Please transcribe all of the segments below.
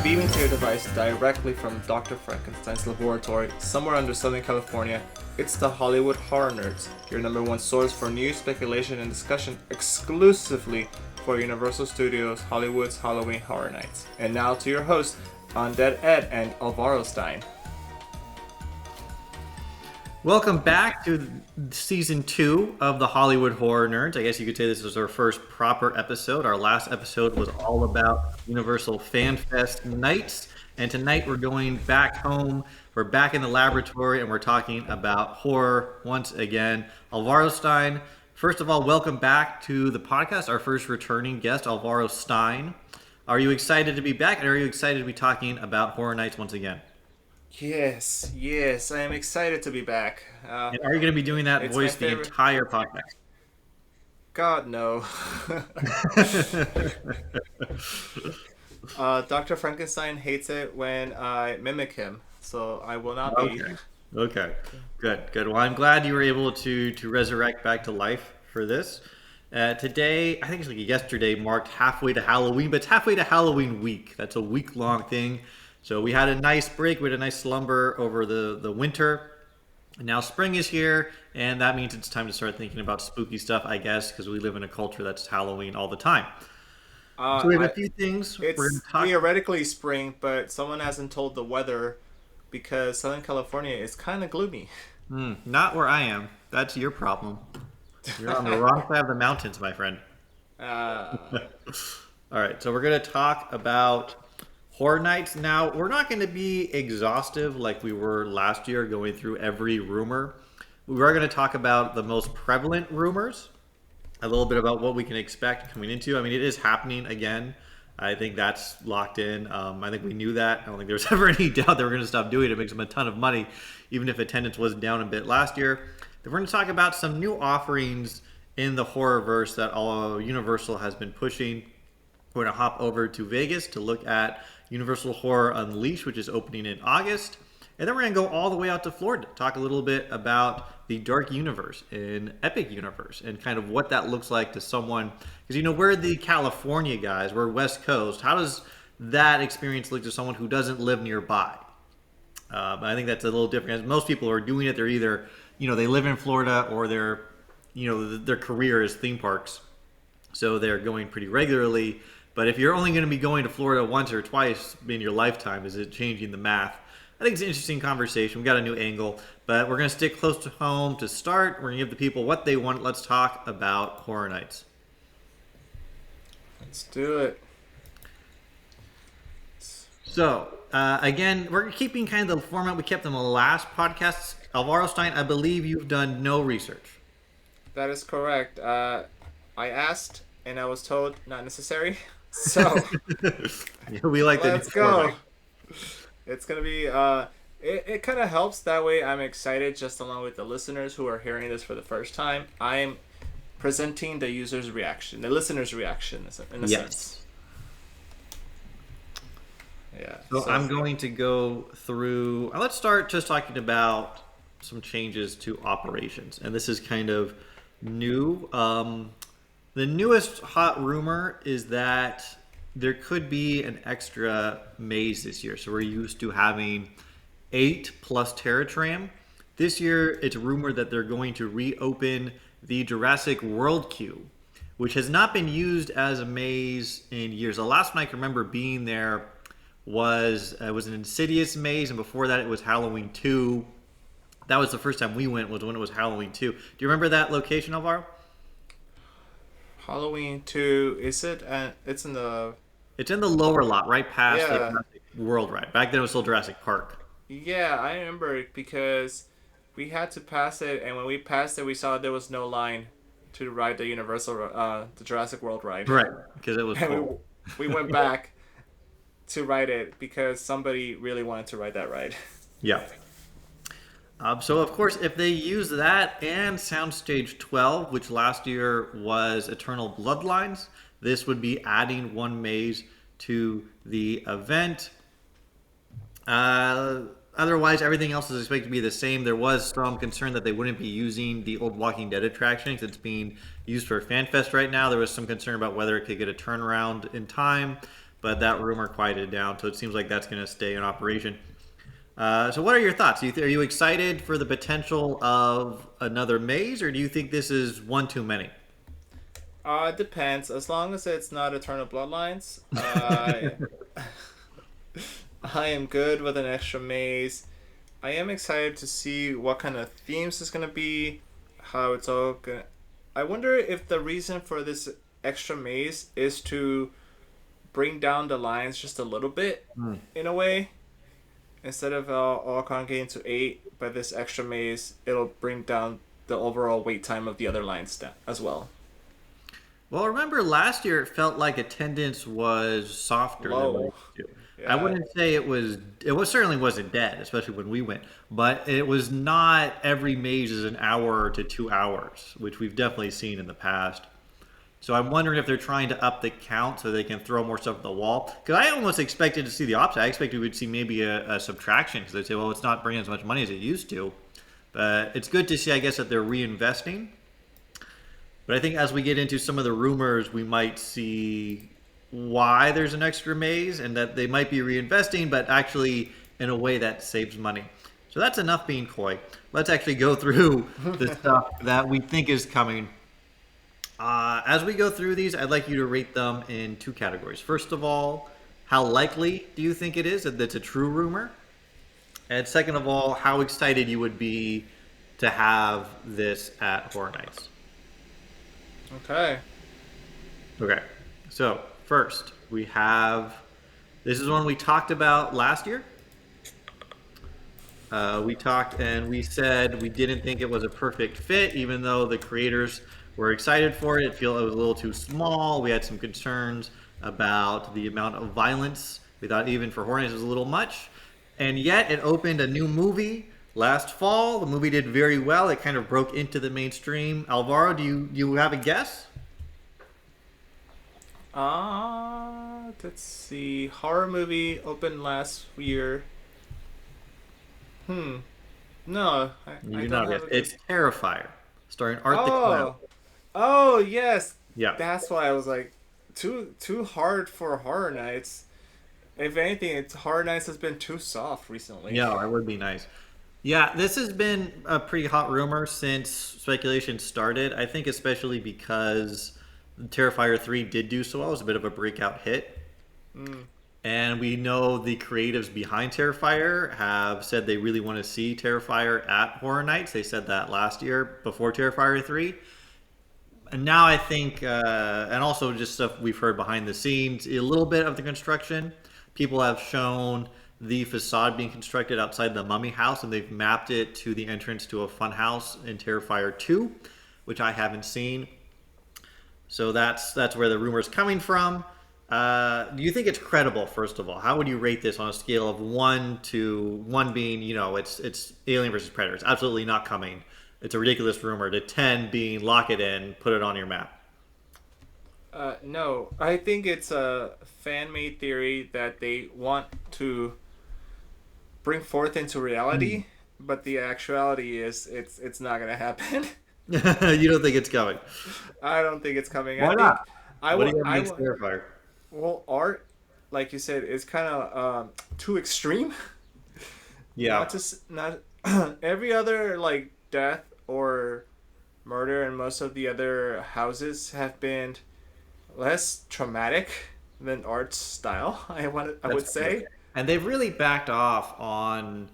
beaming to your device directly from Dr. Frankenstein's laboratory somewhere under Southern California, it's the Hollywood Horror Nerds, your number one source for news, speculation, and discussion exclusively for Universal Studios Hollywood's Halloween Horror Nights. And now to your hosts, Undead Ed and Alvaro Stein. Welcome back to season 2 of the Hollywood Horror Nerds. I guess you could say this is our first proper episode. Our last episode was all about Universal Fan Fest nights. And tonight we're going back home. We're back in the laboratory and we're talking about horror once again. Alvaro Stein, first of all, welcome back to the podcast. Our first returning guest, Alvaro Stein. Are you excited to be back and are you excited to be talking about horror nights once again? Yes, I am excited to be back. And are you going to be doing that voice the entire podcast? God, no. Dr. Frankenstein hates it when I mimic him, so I will not be. Okay. Good. Well, I'm glad you were able to resurrect back to life for this. Today, I think it's like yesterday, marked halfway to Halloween, but it's halfway to Halloween week. That's a week-long thing. So we had a nice break, we had a nice slumber over the winter. And now spring is here, and that means it's time to start thinking about spooky stuff, I guess, because we live in a culture that's Halloween all the time. So we have a few things. It's theoretically spring, but someone hasn't told the weather because Southern California is kind of gloomy. Not where I am. That's your problem. You're on the wrong side of the mountains, my friend. All right, so we're going to talk about Horror Nights. Now, we're not going to be exhaustive like we were last year, going through every rumor. We are going to talk about the most prevalent rumors, a little bit about what we can expect coming into. I mean, it is happening again. I think that's locked in. I think we knew that. I don't think there was ever any doubt they were going to stop doing it. It makes them a ton of money, even if attendance was down a bit last year. Then we're going to talk about some new offerings in the horrorverse that Universal has been pushing. We're going to hop over to Vegas to look at Universal Horror Unleashed, which is opening in August. And then we're going to go all the way out to Florida, talk a little bit about the Dark Universe and Epic Universe and kind of what that looks like to someone. Because, we're the California guys, we're West Coast. How does that experience look to someone who doesn't live nearby? But I think that's a little different. As most people who are doing it, they're either, they live in Florida or their career is theme parks. So they're going pretty regularly. But if you're only going to be going to Florida once or twice in your lifetime, is it changing the math? I think it's an interesting conversation. We got a new angle, but we're going to stick close to home to start. We're going to give the people what they want. Let's talk about Horror Nights. Let's do it. So, again, we're keeping kind of the format we kept in the last podcast. Alvaro Stein, I believe you've done no research. That is correct. I asked, and I was told not necessary. So we like that. Let's go. It's gonna be it kind of helps that way. I'm excited just along with the listeners who are hearing this for the first time. I'm presenting the user's reaction, the listener's reaction in a sense. Yeah. So I'm going to go through. Let's start just talking about some changes to operations, and this is kind of new. The newest hot rumor is that there could be an extra maze this year. So we're used to having 8 plus Terra Tram. This year, it's rumored that they're going to reopen the Jurassic World Queue, which has not been used as a maze in years. The last one I can remember being there was an Insidious maze, and before that it was Halloween 2. That was the first time we went, was when it was Halloween 2. Do you remember that location, Alvaro? Halloween 2, is it? It's in the lower lot, right past the Jurassic World ride. Back then it was still Jurassic Park. Yeah, I remember it because we had to pass it, and when we passed it, we saw there was no line to ride the the Jurassic World ride. Right, because it was full. We went back to ride it because somebody really wanted to ride that ride. Yeah. So, of course, if they use that and Soundstage 12, which last year was Eternal Bloodlines, this would be adding one maze to the event. Otherwise, everything else is expected to be the same. There was some concern that they wouldn't be using the old Walking Dead attraction because it's being used for FanFest right now. There was some concern about whether it could get a turnaround in time. but that rumor quieted down, so it seems like that's going to stay in operation. So what are your thoughts? Are you excited for the potential of another maze, or do you think this is one too many? It depends. As long as it's not Eternal Bloodlines, I am good with an extra maze. I am excited to see what kind of themes it's gonna be, how it's all gonna. I wonder if the reason for this extra maze is to bring down the lines just a little bit, in a way. Instead of all congregating to 8, by this extra maze, it'll bring down the overall wait time of the other lines as well. Well, remember last year it felt like attendance was softer than Low. last year. I Yeah. wouldn't say it was certainly wasn't dead, especially when we went, but it was not every maze is an hour to 2 hours, which we've definitely seen in the past. So I'm wondering if they're trying to up the count so they can throw more stuff at the wall. Because I almost expected to see the opposite. I expected we'd see maybe a subtraction because they'd say, well, it's not bringing as much money as it used to. But it's good to see, I guess, that they're reinvesting. But I think as we get into some of the rumors, we might see why there's an extra maze and that they might be reinvesting, but actually in a way that saves money. So that's enough being coy. Let's actually go through the stuff that we think is coming. As we go through these, I'd like you to rate them in two categories. First of all, how likely do you think it is that it's a true rumor? And second of all, how excited you would be to have this at Horror Nights? Okay. Okay, so first we have, this is one we talked about last year. We talked and we said we didn't think it was a perfect fit, even though the creators were excited for it. It felt it was a little too small. We had some concerns about the amount of violence. We thought even for Horror Nights it was a little much. And yet it opened a new movie last fall. The movie did very well. It kind of broke into the mainstream. Alvaro, do you have a guess? Let's see. Horror movie opened last year. No, I You don't know, have a it's Terrifier, starring Art the Clown. Oh, oh yes. Yeah. That's why I was like, too hard for Horror Nights. If anything, it's Horror Nights has been too soft recently. Yeah, that would be nice. Yeah, this has been a pretty hot rumor since speculation started. I think especially because Terrifier 3 did do so well. It was a bit of a breakout hit. And we know the creatives behind Terrifier have said they really want to see Terrifier at Horror Nights. They said that last year before Terrifier 3. And now I think, and also just stuff we've heard behind the scenes, a little bit of the construction. People have shown the facade being constructed outside the Mummy house, and they've mapped it to the entrance to a fun house in Terrifier 2, which I haven't seen. So that's where the rumor's coming from. Do you think it's credible, first of all? How would you rate this on a scale of 1 to 1 being, it's Alien versus Predator. It's absolutely not coming. It's a ridiculous rumor, to 10 being lock it in, put it on your map. No, I think it's a fan-made theory that they want to bring forth into reality, but the actuality is it's not gonna happen. You don't think it's coming? I don't think it's coming. Why I think not? I What will. do you have I against will. Terrifier? Well, art, like you said, is kind of too extreme. Yeah. Not every other like death or murder in most of the other houses have been less traumatic than Art's style. I would say. True. And they've really backed off on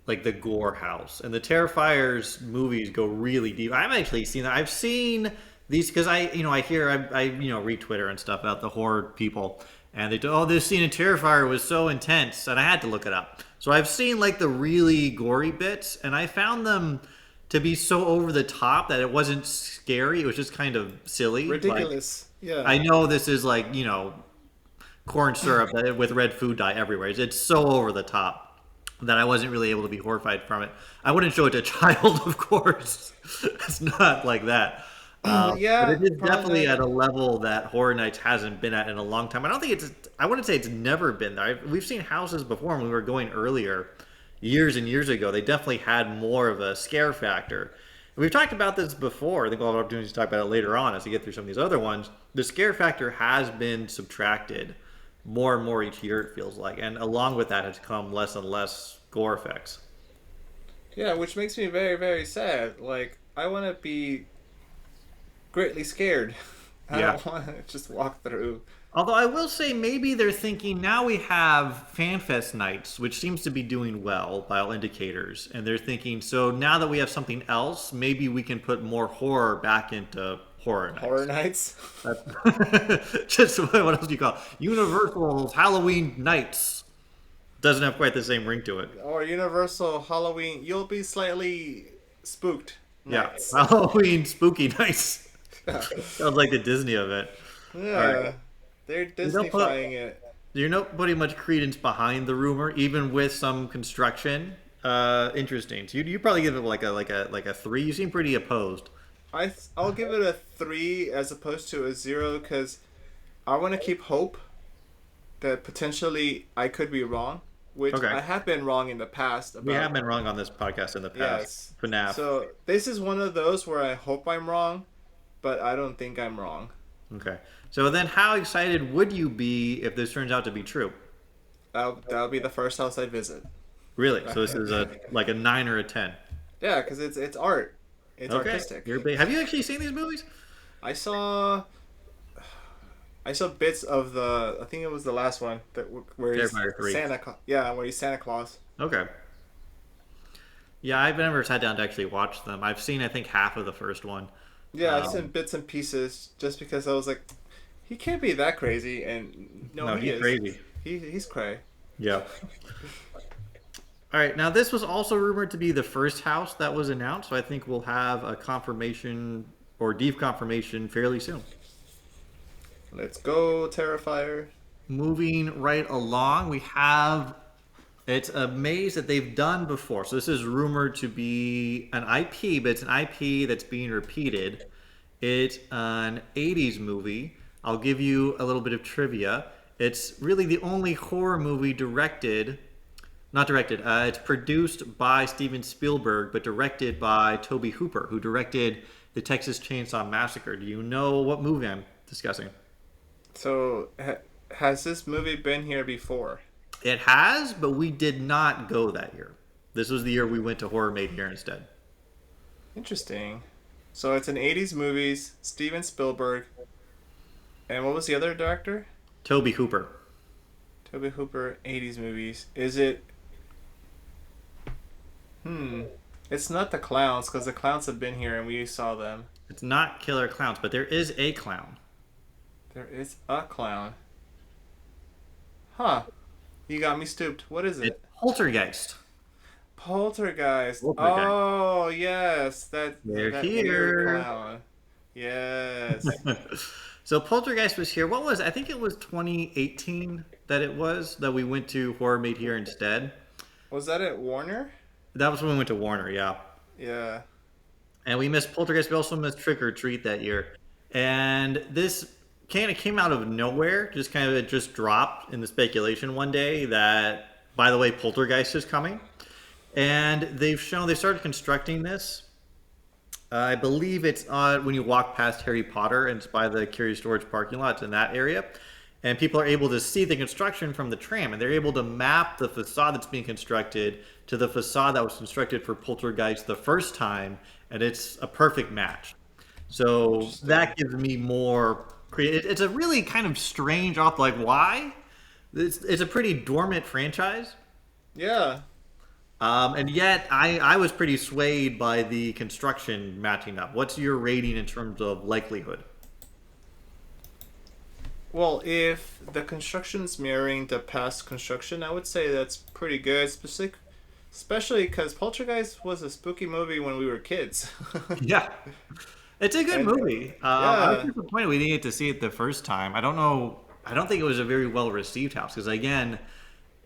like the gore house, and the Terrifiers movies go really deep. I've actually seen that. I've seen these because I read Twitter and stuff about the horror people, and they do, oh, this scene in Terrifier was so intense, and I had to look it up. So I've seen like the really gory bits, and I found them to be so over the top that it wasn't scary. It was just kind of silly, Ridiculous. Yeah. I know this is like, corn syrup with red food dye everywhere. It's so over the top that I wasn't really able to be horrified from it. I wouldn't show it to a child, of course. It's not like that. Yeah, but it is definitely not. at a level that Horror Nights hasn't been at in a long time. I wouldn't say it's never been there. We've seen houses before when we were going earlier, years and years ago. They definitely had more of a scare factor. We've talked about this before. I think we'll have opportunities to talk about it later on as we get through some of these other ones. The scare factor has been subtracted more and more each year, it feels like. And along with that has come less and less gore effects. Yeah, which makes me very, very sad. Like, I want to be greatly scared. I Yeah. don't want to just walk through. Although I will say maybe they're thinking now we have FanFest nights, which seems to be doing well by all indicators, and they're thinking so now that we have something else, maybe we can put more horror back into horror Horror nights. nights? Just what else do you call it? Universal's Halloween nights? Doesn't have quite the same ring to it. Or Universal Halloween. You'll be slightly spooked Yeah, nights. Halloween spooky nights. Sounds like the Disney of it. Yeah. All right. They're don't put- Disneyfying it. You're not putting much credence behind the rumor, even with some construction. Interesting. So you probably give it like a 3. You seem pretty opposed. I'll give it a 3 as opposed to a 0 because I want to keep hope that potentially I could be wrong, which Okay. I have been wrong in the past. We have About been wrong on this podcast in the yes. past. FNAF. So this is one of those where I hope I'm wrong, but I don't think I'm wrong. Okay. So then, how excited would you be if this turns out to be true? That'll be the first house I visit. Really? So this is like a 9 or a 10. Yeah, because it's art. It's Okay. artistic. You're big. Have you actually seen these movies? I saw bits of the. I think it was the last one where he's Terrifier 3. Santa. Yeah, where he's Santa Claus. Okay. Yeah, I've never sat down to actually watch them. I've seen, I think, half of the first one. Yeah, I've seen bits and pieces just because I was like, he can't be that crazy, and no, he he's is. crazy. He's cray. Yeah. All right. Now, this was also rumored to be the first house that was announced, so I think we'll have a confirmation or deep confirmation fairly soon. Let's go, Terrifier. Moving right along, we have it's a maze that they've done before. So this is rumored to be an IP, but it's an IP that's being repeated. It's an 80s movie. I'll give you a little bit of trivia. It's really the only horror movie it's produced by Steven Spielberg, but directed by Tobe Hooper, who directed the Texas Chainsaw Massacre. Do you know what movie I'm discussing? So, has this movie been here before? It has, but we did not go that year. This was the year we went to Horror Made Here instead. Interesting. So it's an 80s movies, Steven Spielberg, and what was the other director? Tobe Hooper. Tobe Hooper, 80s movies. Is it... It's not the clowns, because the clowns have been here and we saw them. It's not Killer Clowns, but there is a clown. There is a clown. Huh. You got me stooped. What is It's it? Poltergeist. Poltergeist. Poltergeist. Oh, yes. That They're weird here. clown. Yes. So Poltergeist was here. What was it? I think it was 2018 that we went to Horror Made Here instead. Was that at Warner? That was when we went to Warner, yeah. Yeah. And we missed Poltergeist. We also missed Trick or Treat that year. And this kind of came out of nowhere. It just dropped in the speculation one day that, by the way, Poltergeist is coming. And they started constructing this. I believe it's when you walk past Harry Potter, and it's by the Curious Storage parking lot. It's in that area. And people are able to see the construction from the tram, and they're able to map the facade that's being constructed to the facade that was constructed for Poltergeist the first time, and it's a perfect match. So that gives me more. It's a really kind of strange why? It's a pretty dormant franchise. Yeah. And yet, I was pretty swayed by the construction matching up. What's your rating in terms of likelihood? Well, if the construction's mirroring the past construction, I would say that's pretty good. Especially because Poltergeist was a spooky movie when we were kids. Yeah. It's a good movie. I was disappointed we didn't get to see it the first time. I don't know. I don't think it was a very well received house because, again,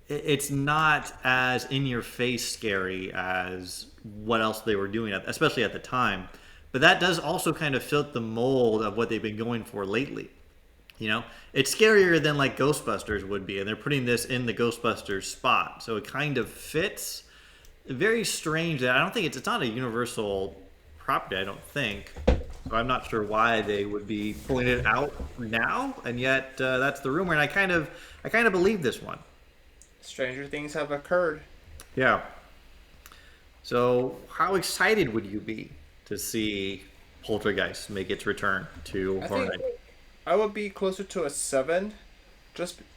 it's not as in your face scary as what else they were doing, especially at the time. But that does also kind of fit the mold of what they've been going for lately. You know, it's scarier than like Ghostbusters would be, and they're putting this in the Ghostbusters spot, so it kind of fits. Very strange that I don't think it's not a universal property. I don't think. So I'm not sure why they would be pulling it out now, and yet that's the rumor, and I kind of believe this one. Stranger things have occurred. Yeah. So how excited would you be to see Poltergeist make its return to I Horror think Nights? I would be closer to a 7.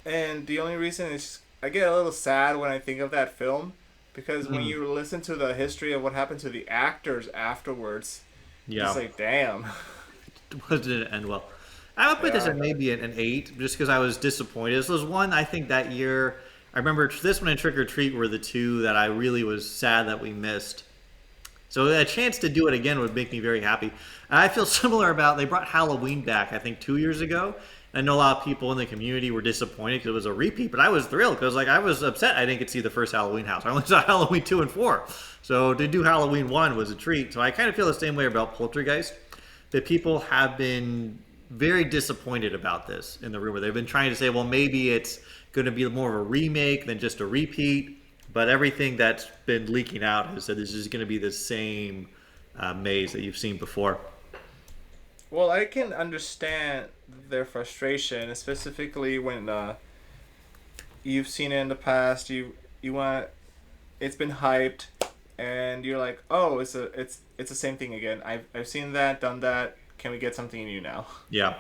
And the only reason is I get a little sad when I think of that film because when Mm, you listen to the history of what happened to the actors afterwards, it's yeah. like, damn. What did it end well? I would put this Yeah. at maybe an 8, just because I was disappointed. This was one I think that year. I remember this one and Trick or Treat were the two that I really was sad that we missed. So a chance to do it again would make me very happy. And I feel similar about they brought Halloween back, I think 2 years ago. I know a lot of people in the community were disappointed because it was a repeat, but I was thrilled because like I was upset I didn't get to see the first Halloween house. I only saw Halloween 2 and 4. So to do Halloween 1 was a treat. So I kind of feel the same way about Poltergeist. That people have been very disappointed about this in the rumor. They've been trying to say, well, maybe it's going to be more of a remake than just a repeat. But everything that's been leaking out has said this is going to be the same maze that you've seen before. Well, I can understand their frustration, specifically when you've seen it in the past. You want it's been hyped, and you're like, oh, it's the same thing again. I've seen that, done that. Can we get something new now? Yeah.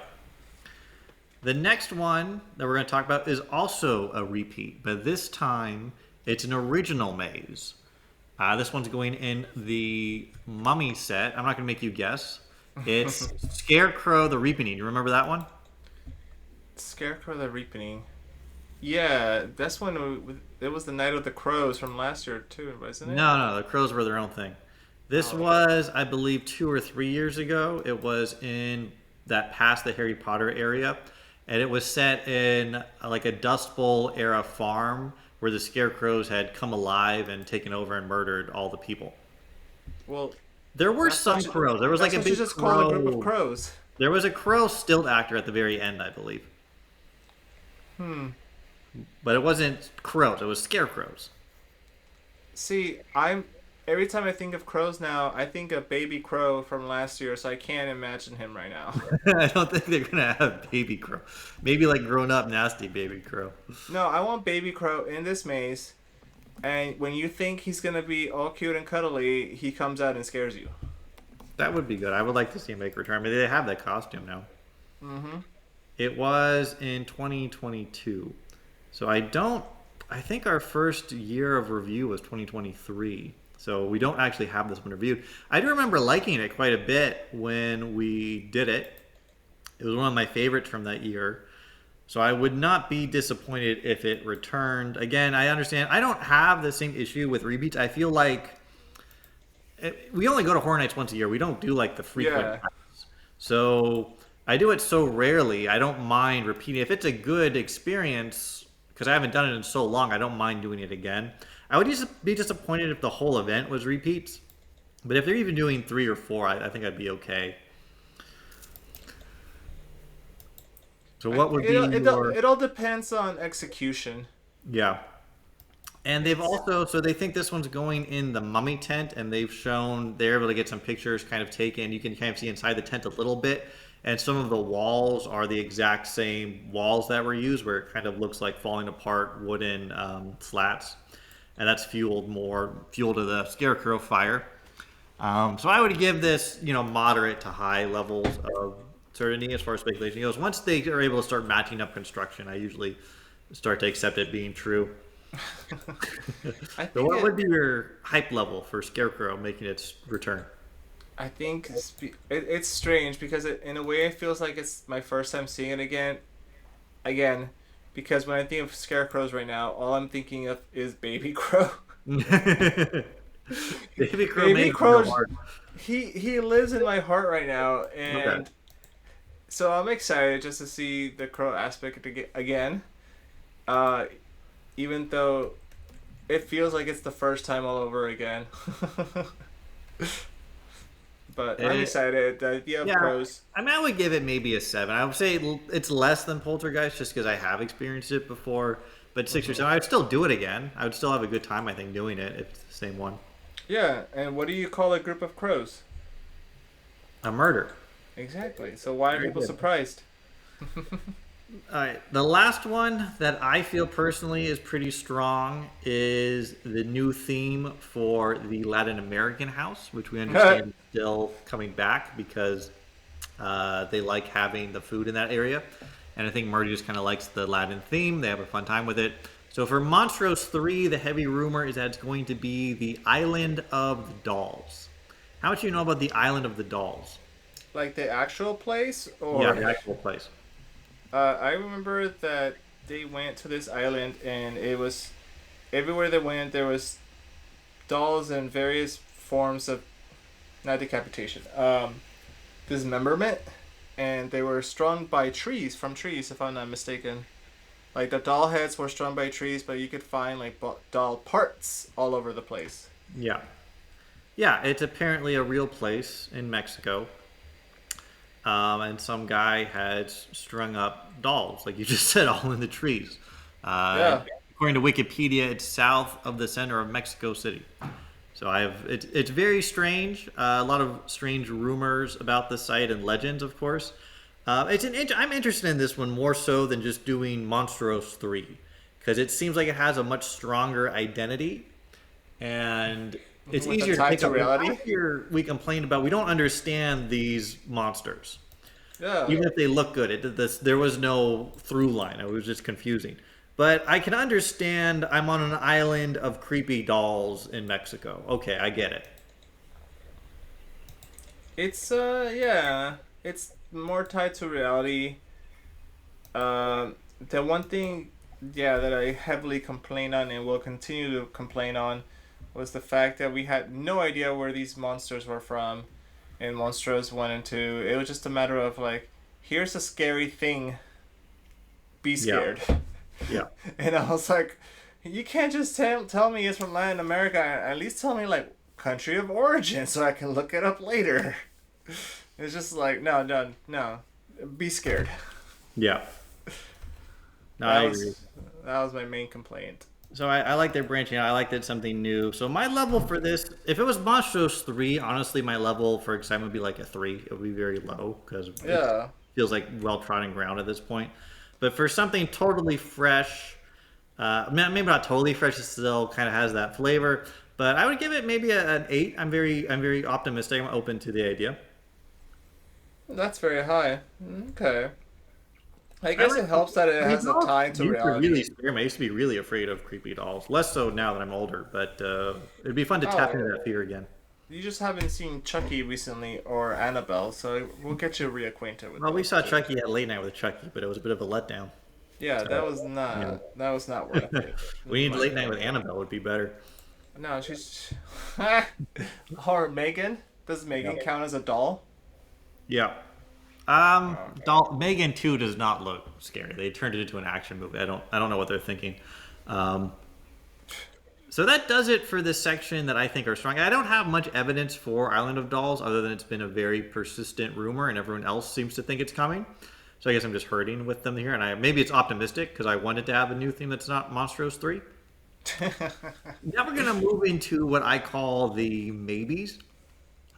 The next one that we're going to talk about is also a repeat, but this time it's an original maze. This one's going in the Mummy set. I'm not going to make you guess. It's Scarecrow the Reaping. You remember that one? Scarecrow the Reaping. Yeah, that's when it was the Night of the Crows from last year too, wasn't it? No, no, the crows were their own thing. This Oh, okay. was, I believe, 2 or 3 years ago. It was in that past the Harry Potter area, and it was set in like a Dust Bowl era farm where the scarecrows had come alive and taken over and murdered all the people. Well, There were that's some what you, crows. There was like that's a what you big just call a group of crow. crows. There was a crow stilt actor at the very end, I believe, Hmm. but it wasn't crows. It was scarecrows. See, I'm every time I think of crows now, I think of Baby Crow from last year, so I can't imagine him right now. I don't think they're gonna have baby crow. Maybe like grown up nasty baby crow. No, I want Baby Crow in this maze, and when you think he's gonna be all cute and cuddly, he comes out and scares you. That would be good. I would like to see him make a return. I mean, they have that costume now. Mm-hmm. It was in 2022. So I don't. I think our first year of review was 2023. So we don't actually have this one reviewed. I do remember liking it quite a bit when we did it. It was one of my favorites from that year. So I would not be disappointed if it returned. Again, I understand. I don't have the same issue with repeats. I feel like we only go to Horror Nights once a year. We don't do like the frequent Yeah. times. So I do it so rarely. I don't mind repeating. If it's a good experience, because I haven't done it in so long, I don't mind doing it again. I would just be disappointed if the whole event was repeats. But if they're even doing 3 or 4, I think I'd be okay. So what would be your It all depends on execution. yeah? And they've also, so they think this one's going in the mummy tent, and they've shown they're able to get some pictures kind of taken. You can kind of see inside the tent a little bit, and some of the walls are the exact same walls that were used, where it kind of looks like falling apart wooden slats, and that's fuel to the scarecrow fire. So I would give this, moderate to high levels of certainty as far as speculation goes. Once they are able to start matching up construction, I usually start to accept it being true. I So think what would be your hype level for Scarecrow making its return? I think it's strange because in a way it feels like it's my first time seeing it again, because when I think of scarecrows right now, all I'm thinking of is Baby Crow. Baby Crow Baby made real Crow, hard. he lives in my heart right now, Okay. and so I'm excited just to see the crow aspect again. Uh, Even though it feels like it's the first time all over again. But I'm excited. The idea of Yeah, crows. I mean, I would give it maybe a 7. I would say it's less than Poltergeist just because I have experienced it before. But 6 or 7, I would still do it again. I would still have a good time, I think, doing it if it's the same one. Yeah, and what do you call a group of crows? A murder. Exactly. So why are people surprised? All right. The last one that I feel personally is pretty strong is the new theme for the Latin American house, which we understand is still coming back because they like having the food in that area. And I think Marty just kind of likes the Latin theme. They have a fun time with it. So for Monstros 3, the heavy rumor is that it's going to be the Island of the Dolls. How much do you know about the Island of the Dolls? Like the actual place, or Yeah, the actual place. I remember that they went to this island, and it was everywhere they went there was dolls in various forms of not decapitation, dismemberment, and they were strung by trees from trees, if I'm not mistaken. Like the doll heads were strung by trees, but you could find like doll parts all over the place. Yeah. Yeah, it's apparently a real place in Mexico. And some guy had strung up dolls, like you just said, all in the trees. Yeah. According to Wikipedia, it's south of the center of Mexico City. So it's very strange. A lot of strange rumors about the site and legends, of course. I'm interested in this one more so than just doing Monstros 3, because it seems like it has a much stronger identity, and it's With easier the tie to pick to up. reality? Last year we complained about we don't understand these monsters, Yeah. even if they look good. There was no through line. It was just confusing. But I can understand. I'm on an island of creepy dolls in Mexico. Okay, I get it. It's it's more tied to reality. The one thing, that I heavily complain on and will continue to complain on was the fact that we had no idea where these monsters were from in Monstros 1 and 2. It was just a matter of like, here's a scary thing, be scared. Yeah. And I was like, you can't just tell me it's from Latin America. At least tell me like country of origin so I can look it up later. It's just like, no. Be scared. Yeah. No, I That agree. was, that was my main complaint. So I like their branching out. I like that it's something new. So my level for this, if it was Monstros 3, honestly, my level for excitement would be like a 3. It would be very low because Yeah. it feels like well-trodden ground at this point. But for something totally fresh, maybe not totally fresh, it still kind of has that flavor. But I would give it maybe an 8. I'm very optimistic. I'm open to the idea. That's very high. Okay. I guess it helps that it has a tie to reality. Really scare me. I used to be really afraid of creepy dolls. Less so now that I'm older, but it'd be fun to tap into that fear again. You just haven't seen Chucky recently or Annabelle, so we'll get you reacquainted with. Well, we those saw two. Chucky at late night with Chucky, but it was a bit of a letdown. Yeah, that was not. Yeah. That was not worth it. We need late night with Annabelle would be better. No, she's. Or Megan. Does Megan count as a doll? Yeah. Megan 2 does not look scary. They turned it into an action movie. I don't know what they're thinking. So that does it for this section that I think are strong. I don't have much evidence for Island of Dolls other than it's been a very persistent rumor and everyone else seems to think it's coming. So I guess I'm just hurting with them here, and maybe it's optimistic because I wanted to have a new theme that's not Monstros 3. Now we're going to move into what I call the maybes.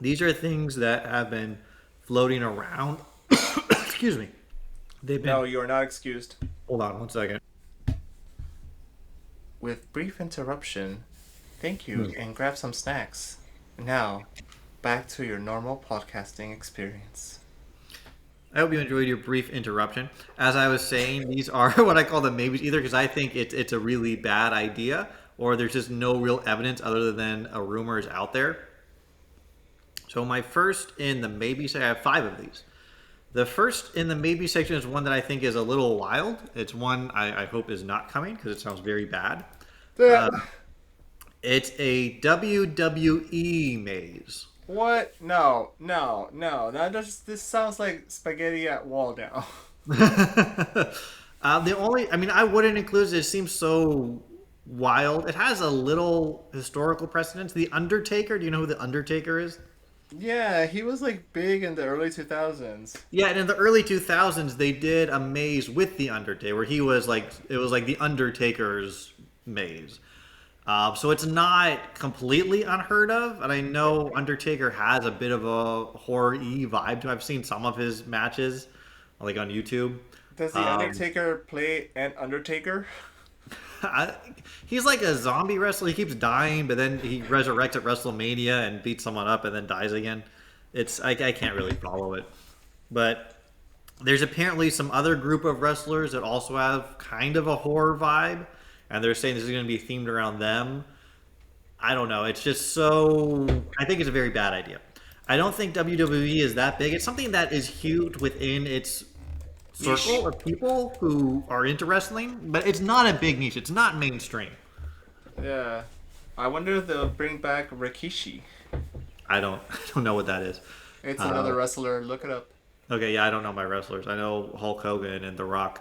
These are things that have been floating around. Excuse me. They've been... No, you are not excused. Hold on 1 second. With brief interruption, thank you and grab some snacks. Now, back to your normal podcasting experience. I hope you enjoyed your brief interruption. As I was saying, these are what I call the maybes, either because I think it's a really bad idea, or there's just no real evidence other than a rumor is out there. So my first in the maybe section, I have 5 of these. The first in the maybe section is one that I think is a little wild. It's one I hope is not coming because it sounds very bad. It's a WWE maze. What? No. This sounds like spaghetti at Waldau. I wouldn't include it. It seems so wild. It has a little historical precedence. The Undertaker, do you know who the Undertaker is? Yeah, he was like big in the early 2000s. Yeah, and in the early 2000s, they did a maze with the Undertaker, where he was like, it was like the Undertaker's maze. So it's not completely unheard of, and I know Undertaker has a bit of a horror-y vibe to him. I've seen some of his matches, like on YouTube. Does the Um, Undertaker play an Undertaker? I, he's like a zombie wrestler. He keeps dying, but then he resurrects at WrestleMania and beats someone up and then dies again. I can't really follow it, but there's apparently some other group of wrestlers that also have kind of a horror vibe, and they're saying this is going to be themed around them. I don't know. It's just so. I think it's a very bad idea. I don't think WWE is that big. It's something that is huge within its Niche. circle of people who are into wrestling, but it's not a big niche. It's not mainstream. Yeah. I wonder if they'll bring back Rikishi. I don't know what that is. It's another wrestler. Look it up. Okay, yeah, I don't know my wrestlers. I know Hulk Hogan and The Rock.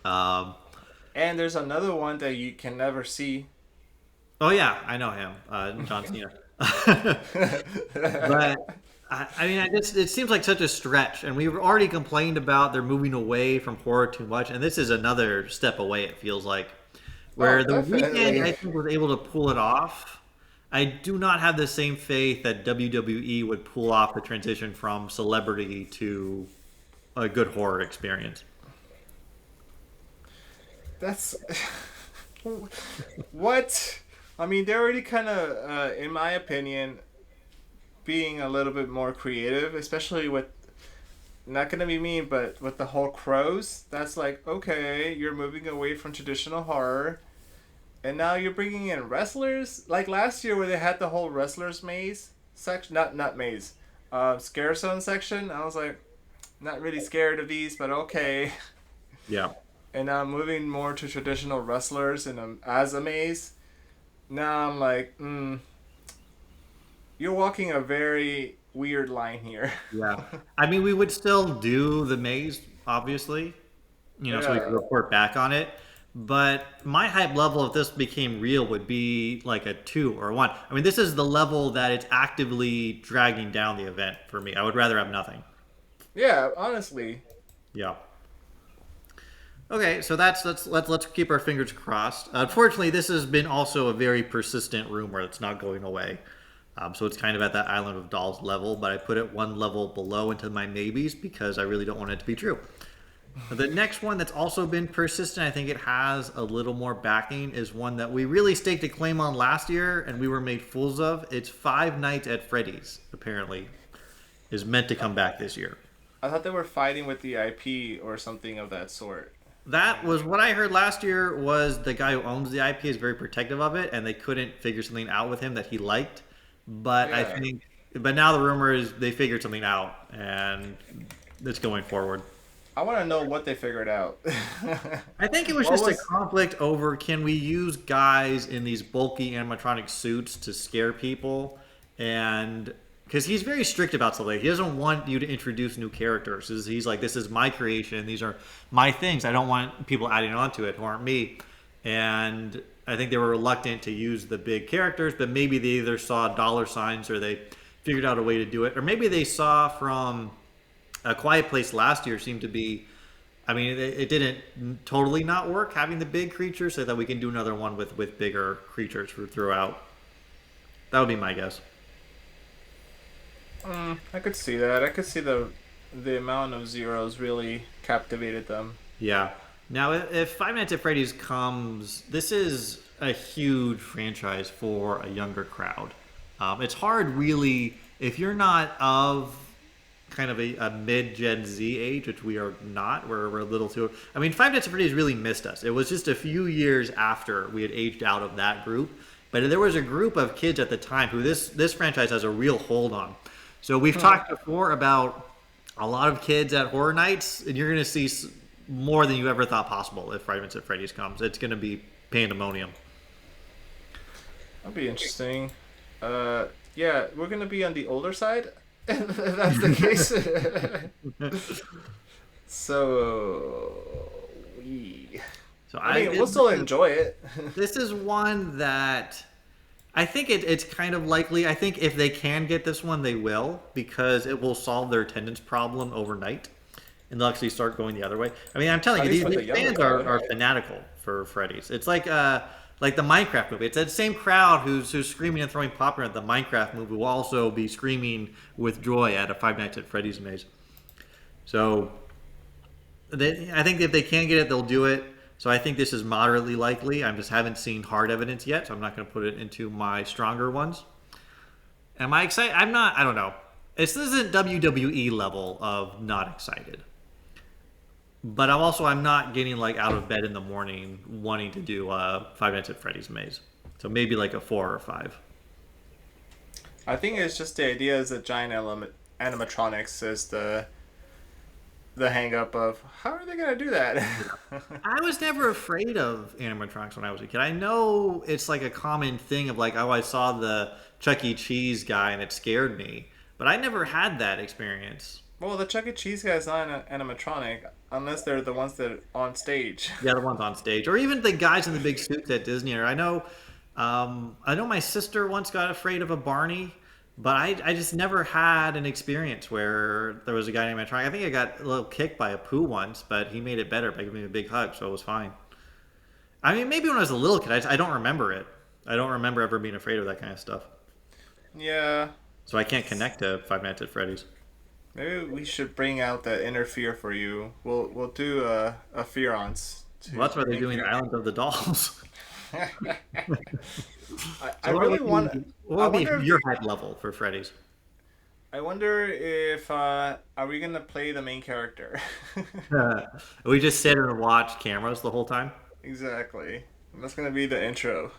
Um, And there's another one that you can never see. oh yeah, I know him, John Cena. But I mean, it seems like such a stretch, and we've already complained about they're moving away from horror too much, and this is another step away. It feels like Oh, where the weekend definitely. I think was able to pull it off. I do not have the same faith that WWE would pull off the transition from celebrity to a good horror experience. That's what. I mean, they're already kind of, in my opinion, being a little bit more creative, especially with, not gonna be mean, but with the whole crows. That's like, okay, you're moving away from traditional horror, and now you're bringing in wrestlers. Like last year, where they had the whole wrestlers maze section, not maze, scare zone section. I was like, not really scared of these, but okay. Yeah. And now I'm moving more to traditional wrestlers and as a maze. Now I'm like, you're walking a very weird line here. Yeah. I mean, we would still do the maze, obviously, so we could Yeah. report back on it. But my hype level, if this became real, would be like a 2 or a 1. I mean, this is the level that it's actively dragging down the event for me. I would rather have nothing. Yeah, honestly. Yeah. Okay, so let's keep our fingers crossed. Unfortunately, this has been also a very persistent rumor that's not going away. So it's kind of at that Island of Dolls level, but I put it one level below into my maybes because I really don't want it to be true. The next one that's also been persistent, I think it has a little more backing, is one that we really staked a claim on last year and we were made fools of. It's Five Nights at Freddy's, apparently, is meant to come back this year. I thought they were fighting with the IP or something of that sort. That was what I heard last year. Was the guy who owns the IP is very protective of it, and they couldn't figure something out with him that he liked. But I Yeah. think, but now the rumor is they figured something out, and it's going forward. I want to know what they figured out. I think it was What just a was. conflict over can we use guys in these bulky animatronic suits to scare people, and because he's very strict about something. He doesn't want you to introduce new characters. He's like, this is my creation. These are my things. I don't want people adding on to it who aren't me. And I think they were reluctant to use the big characters, but maybe they either saw dollar signs or they figured out a way to do it, or maybe they saw from A Quiet Place last year seemed to be. I mean, it didn't totally not work having the big creatures, so that we can do another one with bigger creatures throughout. That would be my guess. I could see that. I could see the amount of zeros really captivated them. Yeah. Now, if Five Nights at Freddy's comes, this is a huge franchise for a younger crowd. It's hard, really, if you're not of kind of a mid Gen Z age, which we are not. We're a little too. I mean, Five Nights at Freddy's really missed us. It was just a few years after we had aged out of that group, but there was a group of kids at the time who this franchise has a real hold on. So we've talked before about a lot of kids at horror nights, and you're going to see more than you ever thought possible if Five Nights at Freddy's comes. It's going to be pandemonium. That'd be interesting. Yeah, we're gonna be on the older side. If that's the case. So we. So I mean, we'll still enjoy it. this is one that I think it's kind of likely. I think if they can get this one, they will, because it will solve their attendance problem overnight, and they'll actually start going the other way. I mean, I'm telling At you, least with the these younger fans crowd. are fanatical for Freddy's. It's like like the Minecraft movie. It's that same crowd who's screaming and throwing popcorn at the Minecraft movie will also be screaming with joy at a Five Nights at Freddy's maze. So I think if they can get it, they'll do it. So I think this is moderately likely. I just haven't seen hard evidence yet, so I'm not going to put it into my stronger ones. Am I excited? I'm not. I don't know. This isn't WWE level of not excited. But I'm not getting like out of bed in the morning wanting to do Five Nights at Freddy's maze. So maybe like a 4 or 5. I think it's just the idea is that giant animatronics is the hang up of how are they gonna do that? I was never afraid of animatronics when I was a kid. I know it's like a common thing of like, oh, I saw the Chuck E. Cheese guy and it scared me. But I never had that experience. Well, the Chuck E. Cheese guy is not an animatronic unless they're the ones that are on stage. Yeah, the ones on stage, or even the guys in the big suits at Disney. Or I know my sister once got afraid of a Barney, but I just never had an experience where there was a guy named animatronic. I think I got a little kicked by a Pooh once, but he made it better by giving me a big hug, so it was fine. I mean, maybe when I was a little kid, I don't remember it. I don't remember ever being afraid of that kind of stuff. Yeah. So I can't connect to Five Nights at Freddy's. Maybe we should bring out that inner fear for you. We'll do a fear-ons. Well, that's why they're doing Island of the Dolls. I really want. What would be your hype level for Freddy's? I wonder if are we gonna play the main character? We just sit and watch cameras the whole time. Exactly. That's gonna be the intro.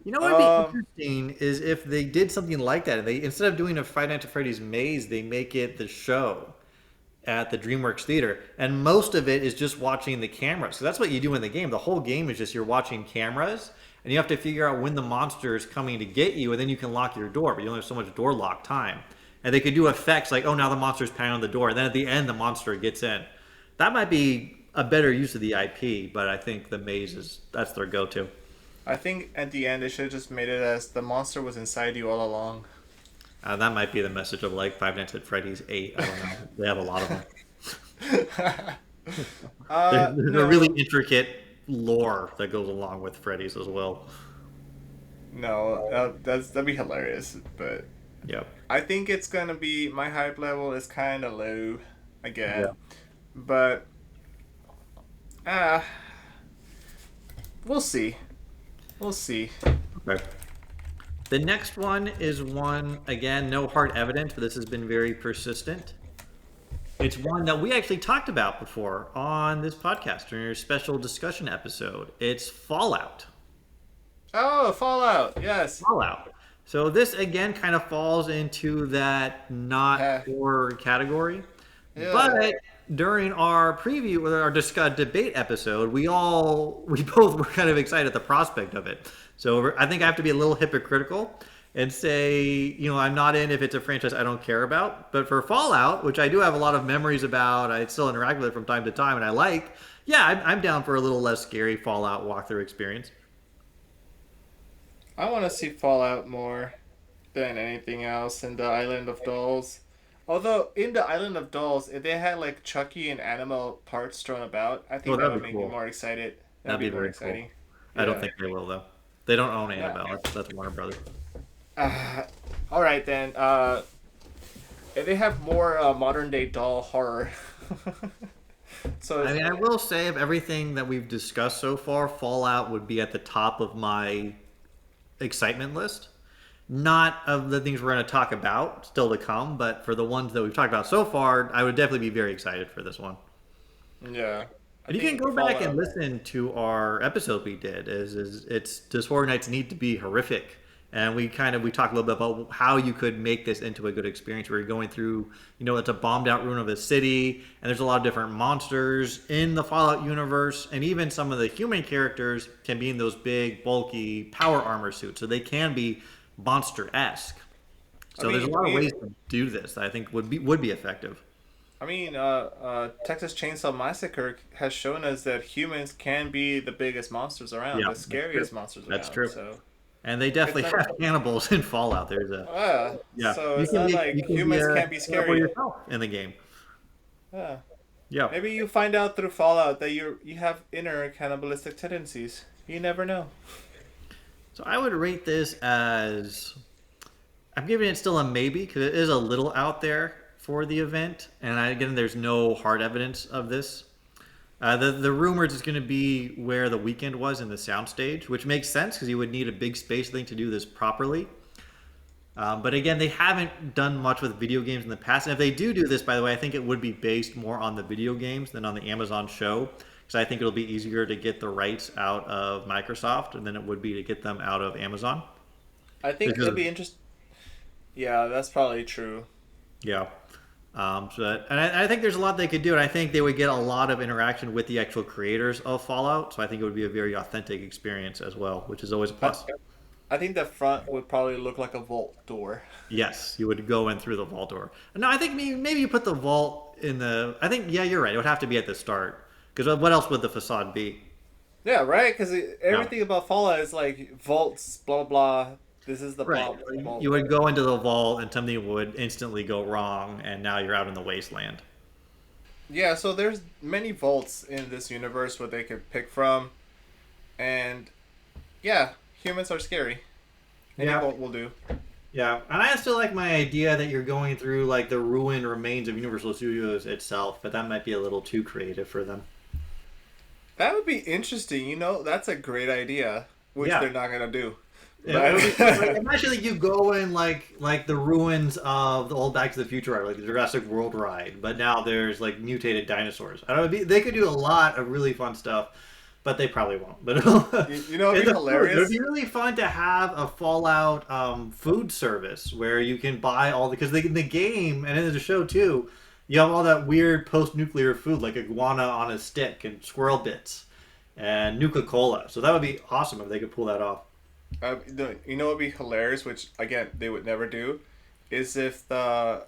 You know what would be interesting is if they did something like that. They instead of doing a Five Nights at Freddy's maze, they make it the show at the DreamWorks Theater, and most of it is just watching the cameras. So that's what you do in the game. The whole game is just you're watching cameras, and you have to figure out when the monster is coming to get you, and then you can lock your door. But you only have so much door lock time. And they could do effects like, oh, now the monster's pounding on the door, and then at the end the monster gets in. That might be a better use of the IP, but I think the maze that's their go-to. I think at the end they should have just made it as the monster was inside you all along. That might be the message of like Five Nights at Freddy's 8. I don't know. They have a lot of them. There's a really intricate lore that goes along with Freddy's as well. No, that'd be hilarious. But yeah, I think it's gonna be my hype level is kind of low again. Yeah. But we'll see. We'll see. Okay. The next one is one, again, no hard evidence, but this has been very persistent. It's one that we actually talked about before on this podcast during our special discussion episode. It's Fallout. Oh, Fallout. Yes. Fallout. So this, again, kind of falls into that not horror category. Yeah. But during our preview, our debate episode, we both were kind of excited at the prospect of it. So I think I have to be a little hypocritical and say, I'm not in if it's a franchise I don't care about. But for Fallout, which I do have a lot of memories about, I still interact with it from time to time, and I like, I'm down for a little less scary Fallout walkthrough experience. I want to see Fallout more than anything else in the Island of Dolls. Although, in the Island of Dolls, if they had, like, Chucky and animal parts thrown about, I think that would make me more excited. That'd be very exciting. Cool. Yeah. I don't think they will, though. They don't own Annabelle. That's Warner Brothers. All right, then. If they have more modern-day doll horror... I will say, of everything that we've discussed so far, Fallout would be at the top of my excitement list. Not of the things we're going to talk about, still to come, but for the ones that we've talked about so far, I would definitely be very excited for this one. Yeah. And you can go back and listen to our episode we did. Does Horror Nights need to be horrific? And we talked a little bit about how you could make this into a good experience where you're going through, it's a bombed out ruin of a city, and there's a lot of different monsters in the Fallout universe, and even some of the human characters can be in those big, bulky power armor suits, so they can be monster-esque. So there's a lot of ways to do this that I think would be effective. I mean, Texas Chainsaw Massacre has shown us that humans can be the biggest monsters around, the scariest monsters around. That's true. So and they definitely have cannibals in Fallout. There's so it's not like humans can't be scary yourself in the game. Yeah. Maybe you find out through Fallout that you have inner cannibalistic tendencies. You never know. So I would rate this as I'm giving it still a maybe because it is a little out there for the event, and again, there's no hard evidence of this. The rumors is going to be where the weekend was in the soundstage, which makes sense because you would need a big space thing to do this properly. But again, they haven't done much with video games in the past. And if they do this, by the way, I think it would be based more on the video games than on the Amazon show, because I think it'll be easier to get the rights out of Microsoft than it would be to get them out of Amazon. I think Because it'll be interesting. Yeah, that's probably true. yeah. And I think there's a lot they could do, and I think they would get a lot of interaction with the actual creators of Fallout. So I think it would be a very authentic experience as well, which is always a plus. I think the front would probably look like a vault door. Yes, you would go in through the vault door. No, I think maybe you put the vault in the. I think yeah, you're right. It would have to be at the start because what else would the facade be? Yeah, right. Because No. everything about Fallout is like vaults, blah blah blah. This is the Right. vault. You would go into the vault and something would instantly go wrong, and now you're out in the wasteland. Yeah, so there's many vaults in this universe where they could pick from, and yeah, humans are scary. Any Yeah. vault will do. Yeah, and I still like my idea that you're going through like the ruined remains of Universal Studios itself, but that might be a little too creative for them. That would be interesting. You know, that's a great idea, which Yeah. they're not gonna do. Yeah, But imagine like you go in like the ruins of the old Back to the Future ride, like the Jurassic World ride, but now there's like mutated dinosaurs. I don't know, they could do a lot of really fun stuff, but they probably won't. But you know, it'd be hilarious. It'd be really fun to have a Fallout food service where you can buy all because in the game and in the show too, you have all that weird post-nuclear food like iguana on a stick and squirrel bits and Nuka-Cola. So that would be awesome if they could pull that off. You know, what'd be hilarious, which again they would never do, is if the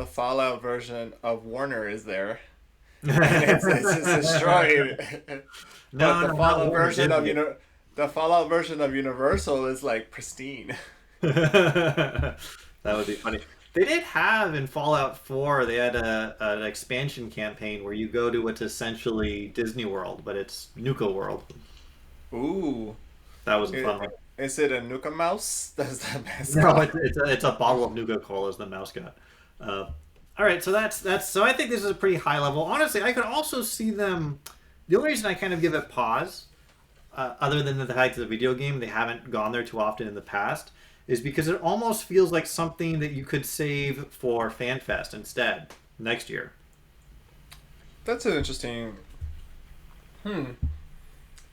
Fallout version of Warner is there. And it's destroyed. But the Fallout version of the Fallout version of Universal is like pristine. That would be funny. They did have in Fallout 4, they had an expansion campaign where you go to what's essentially Disney World, but it's Nuka World. Ooh, That was a fun one. is it a Nuka Mouse? That's the best. No, it's a bottle of Nuka Cola as the mascot. All right, so that's so I think this is a pretty high level. Honestly, I could also see them. The only reason I kind of give it pause, other than the fact that the video game they haven't gone there too often in the past, is because it almost feels like something that you could save for FanFest instead next year. That's an interesting. All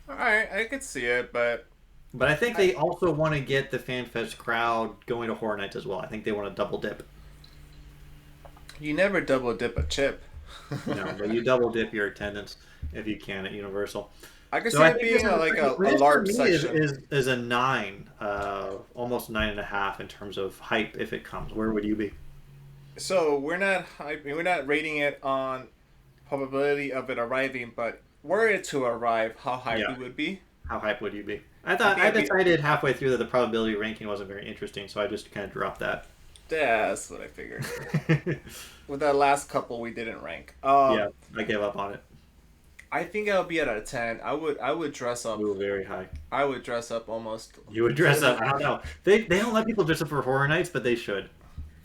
right, I could see it, but I think they also want to get the FanFest crowd going to Horror Nights as well. I think they want to double dip. you never double dip a chip. No, but you double dip your attendance if you can at Universal. I could So see I it think being a large section. is a 9, almost 9.5 in terms of hype if it comes. Where would you be? So we're not rating it on probability of it arriving, but were it to arrive, how high Yeah. we would be. How hype would you be? I think I'd be- decided halfway through that the probability ranking wasn't very interesting, so I just kind of dropped that. Yeah, that's what I figured. With that last couple, we didn't rank. Yeah, I gave up on it. I think I would be at a 10. I would dress up. We were very high. I would dress up almost. You would dress up. I don't know. They don't let people dress up for Horror Nights, but they should.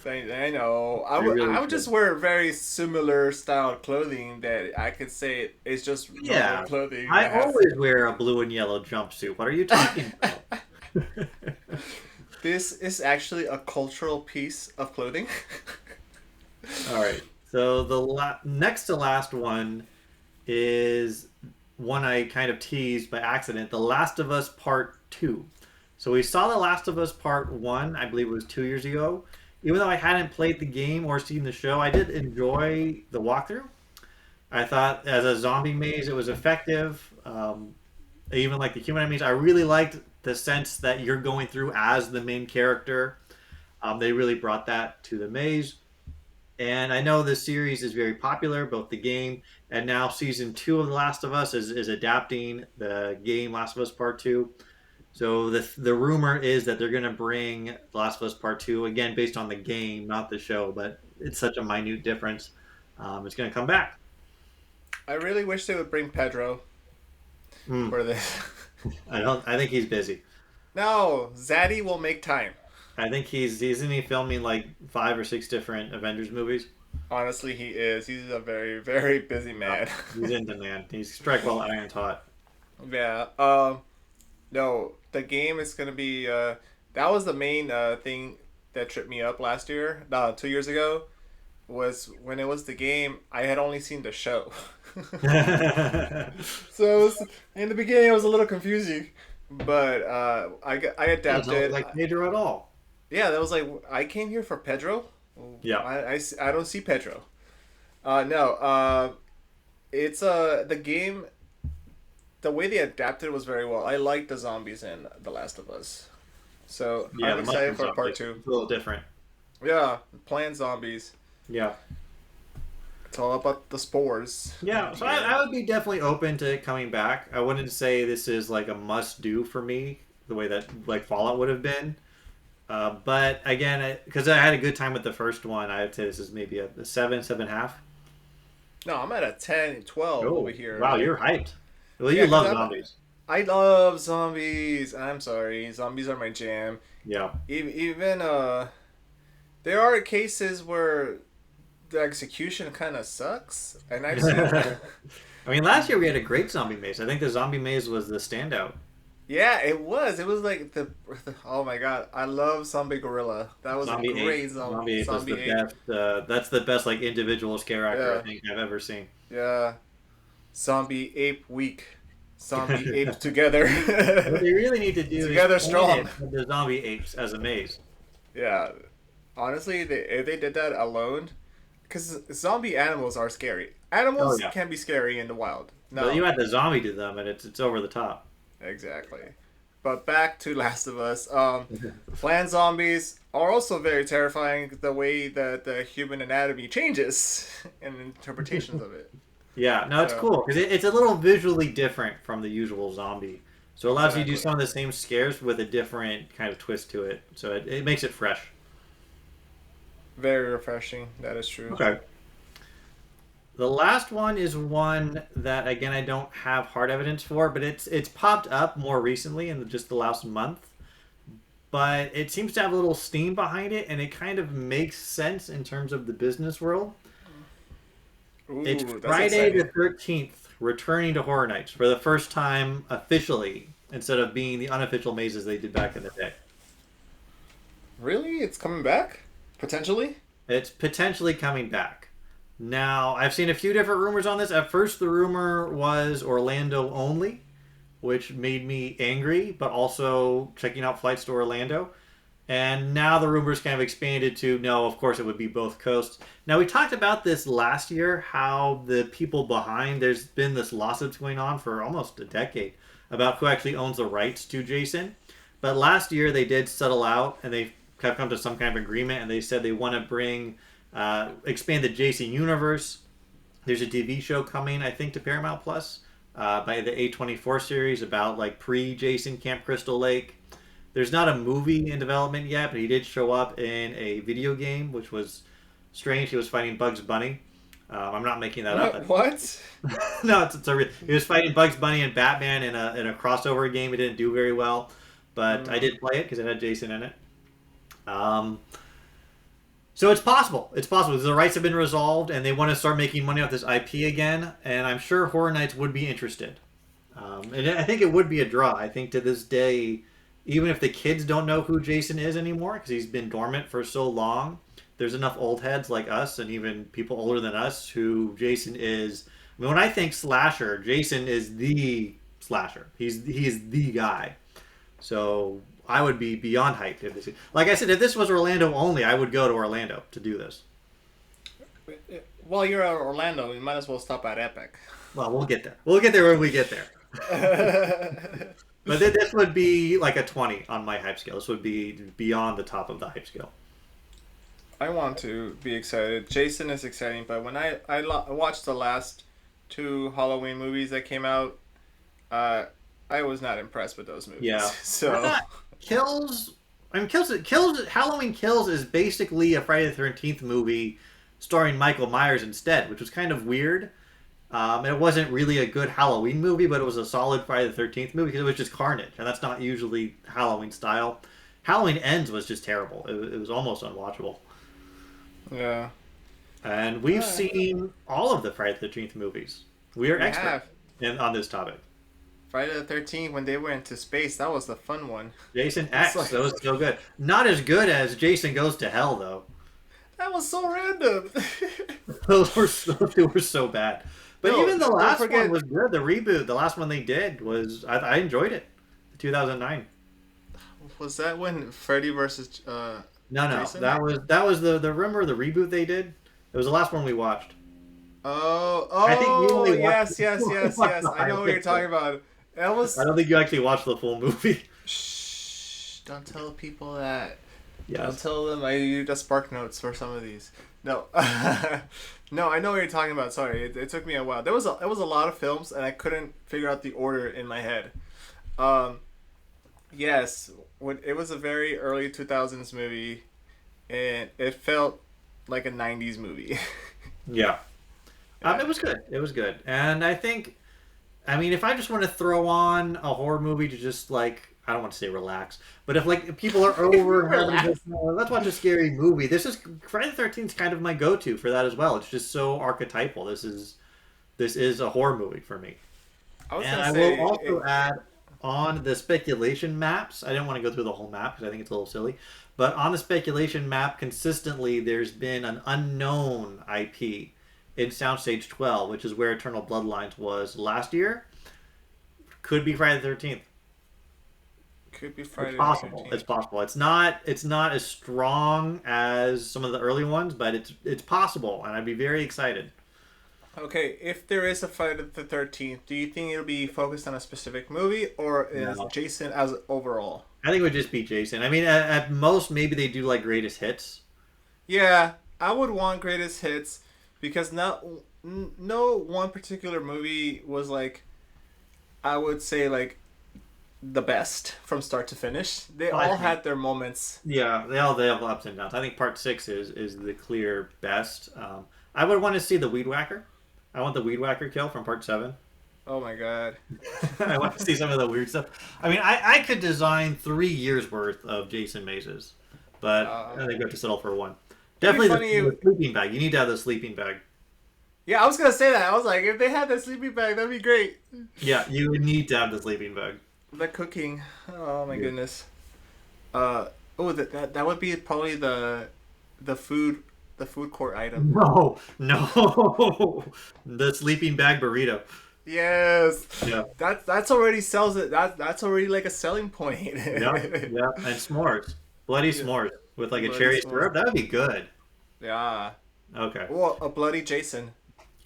I know. I They would. really I would just should. wear very similar style clothing that I could say it's just normal Yeah, clothing. I that has- always wear a blue and yellow jumpsuit. What are you talking about? This is actually a cultural piece of clothing. All right. So the next to last one is one I kind of teased by accident. The Last of Us Part 2. So we saw The Last of Us Part 1, I believe it was 2 years ago. Even though I hadn't played the game or seen the show, I did enjoy the walkthrough. I thought as a zombie maze it was effective. Even like the human enemies, I really liked the sense that you're going through as the main character. They really brought that to the maze. And I know this series is very popular, both the game and now season 2 of The Last of Us is adapting the game Last of Us Part 2. So the rumor is that they're going to bring The Last of Us Part 2, again, based on the game, not the show, but it's such a minute difference. It's going to come back. I really wish they would bring Pedro for this. I think he's busy. No, Zaddy will make time. I think isn't he filming like 5 or 6 different Avengers movies? Honestly, he is. He's a very, very busy Yeah, man. he's in demand. He's strike while iron's hot. Yeah. No, the game is gonna be. That was the main thing that tripped me up last year. No, 2 years ago was when it was the game. I had only seen the show, so it was in the beginning. It was a little confusing, but I It's not adapted. like Pedro at all. Yeah, that was like I came here for Pedro. Yeah. I don't see Pedro. No. It's the game. The way they adapted was very well. I like the zombies in The Last of Us, so Yeah, I'm the excited mushroom for part zombie. two. It's a little different. Yeah, plant zombies. Yeah. It's all about the spores. Yeah, so I would be definitely open to it coming back. I wouldn't say this is like a must do for me, the way that like Fallout would have been. But again, because I had a good time with the first one, I'd say this is maybe a 7, 7.5. No, I'm at a 10, 12 Oh, over here. wow, Like, you're hyped. Well, yeah, you love because zombies. I love zombies. I'm sorry, zombies are my jam. Yeah. Even there are cases where the execution kind of sucks, and I've seen. I mean, last year we had a great zombie maze. I think the zombie maze was the standout. Yeah, it was. It was like oh my god, I love Zombie Gorilla. That was Zombie a great Ape. zombie. Zombie Ape was the Zombie Ape. best. That's the best like individual scare actor I Yeah, think I've ever seen. yeah. Zombie Ape Week. Zombie Apes together. What they really need to do is Together paint strong. it with the zombie apes as a maze. Yeah. Honestly, if they did that alone, because zombie animals are scary. Oh Animals yeah. can be scary in the wild. But you No, add the zombie to them, and it's over the top. exactly. But back to Last of Us. Plant zombies are also very terrifying. The way that the human anatomy changes and interpretations of it. Yeah, no, it's So cool because it's a little visually different from the usual zombie. So it allows you to do exactly, some of the same scares with a different kind of twist to it. So it makes it fresh. very refreshing. That is true. Okay. The last one is one that again I don't have hard evidence for, but it's popped up more recently in just the last month. But it seems to have a little steam behind it, and it kind of makes sense in terms of the business world. It's Ooh, that's Friday the exciting. 13th, returning to Horror Nights for the first time officially, instead of being the unofficial mazes they did back in the day. Really, it's coming back potentially. It's potentially coming back. Now, I've seen a few different rumors on this. At first, the rumor was Orlando only, which made me angry, but also checking out flights to Orlando. And now the rumors kind of expanded to no, of course it would be both coasts. Now we talked about this last year, how the people behind there's been this lawsuits going on for almost a decade about who actually owns the rights to Jason. But last year they did settle out and they have come to some kind of agreement and they said they want to bring expand the Jason universe. There's a TV show coming, I think, to Paramount Plus by the A24 series about like pre-Jason Camp Crystal Lake. There's not a movie in development yet, but he did show up in a video game, which was strange. He was fighting Bugs Bunny. I'm not making that up. What? No, it's a real. He was fighting Bugs Bunny and Batman in a crossover game. It didn't do very well, but I did play it because it had Jason in it. Um, so it's possible. It's possible. The rights have been resolved, and they want to start making money off this IP again. And I'm sure Horror Nights would be interested. And I think it would be a draw. I think to this day, even if the kids don't know who Jason is anymore because he's been dormant for so long, there's enough old heads like us and even people older than us who Jason is. I mean, when I think slasher, Jason is the slasher. He is the guy. So I would be beyond hyped if this. Like I said, if this was Orlando only, I would go to Orlando to do this. Well, you're at Orlando. You might as well stop at Epic. Well, we'll get there. We'll get there when we get there. But this would be like a 20 on my hype scale. This would be beyond the top of the hype scale. I want to be excited. Jason is exciting, but when I watched the last two Halloween movies that came out, I was not impressed with those movies. Yeah. So Kills. I mean, Kills. Halloween Kills is basically a Friday the 13th movie starring Michael Myers instead, which was kind of weird. It wasn't really a good Halloween movie, but it was a solid Friday the 13th movie because it was just carnage, and that's not usually Halloween style. Halloween Ends was just terrible. It was almost unwatchable. Yeah. And we've seen all of the Friday the 13th movies. We are We experts have. on this topic. Friday the 13th, when they went into space, that was the fun one. Jason X, like- that was so good. Not as good as Jason Goes to Hell, though. That was so random. Those two were so bad. But No, even the don't last forget- one was good. The reboot, the last one they did was I enjoyed it. 2009. Was that when Freddy versus No, Jason? that was the rumor, the reboot they did. It was the last one we watched. Oh, I think you only yes. watched the I know what you're highlights. talking about. That was. I don't think you actually watched the full movie. Shh! Don't tell people that. Don't Yes. tell them I used the spark notes for some of these. No, no, I know what you're talking about. Sorry, it took me a while. There was a lot of films, and I couldn't figure out the order in my head. Yes, it was a very early 2000s movie, and it felt like a 90s movie. Yeah. It was good. It was good. And I mean, if I just want to throw on a horror movie to just like, I don't want to say relax, but if people are over and having this, let's watch a scary movie. Friday the 13th is kind of my go-to for that as well. It's just so archetypal. This is a horror movie for me. I will also add on the speculation maps. I didn't want to go through the whole map because I think it's a little silly. But on the speculation map, consistently, there's been an unknown IP in Soundstage 12, which is where Eternal Bloodlines was last year. Could be Friday the 13th. Could be Friday It's the possible. 13th. It's possible. It's not as strong as some of the early ones, but it's possible, and I'd be very excited. Okay, if there is a Friday the 13th, do you think it'll be focused on a specific movie, or is No. Jason as overall? I think it would just be Jason. I mean, at most, maybe they do like greatest hits. Yeah, I would want greatest hits because no one particular movie was like, I would say like the best from start to finish. They all had their moments. Yeah, they have ups and downs. I think part 6 is the clear best. I would want to see the Weed Whacker. I want the Weed Whacker kill from part 7. Oh my god. I want to see some of the weird stuff. I mean, I could design 3 years worth of Jason mazes, but I think we have to settle for one. Definitely the sleeping bag. You need to have the sleeping bag. Yeah, I was gonna say that. I was like, if they had the sleeping bag, that'd be great. Yeah, you would need to have the sleeping bag. The cooking. Oh my goodness. That would be probably the food court item. No. The sleeping bag burrito. Yes. Yeah. That's already sells it. That's already like a selling point. Yeah. And s'mores. Bloody s'mores with like a Bloody cherry s'mores. syrup. That would be good. Yeah. Okay. Or a bloody Jason.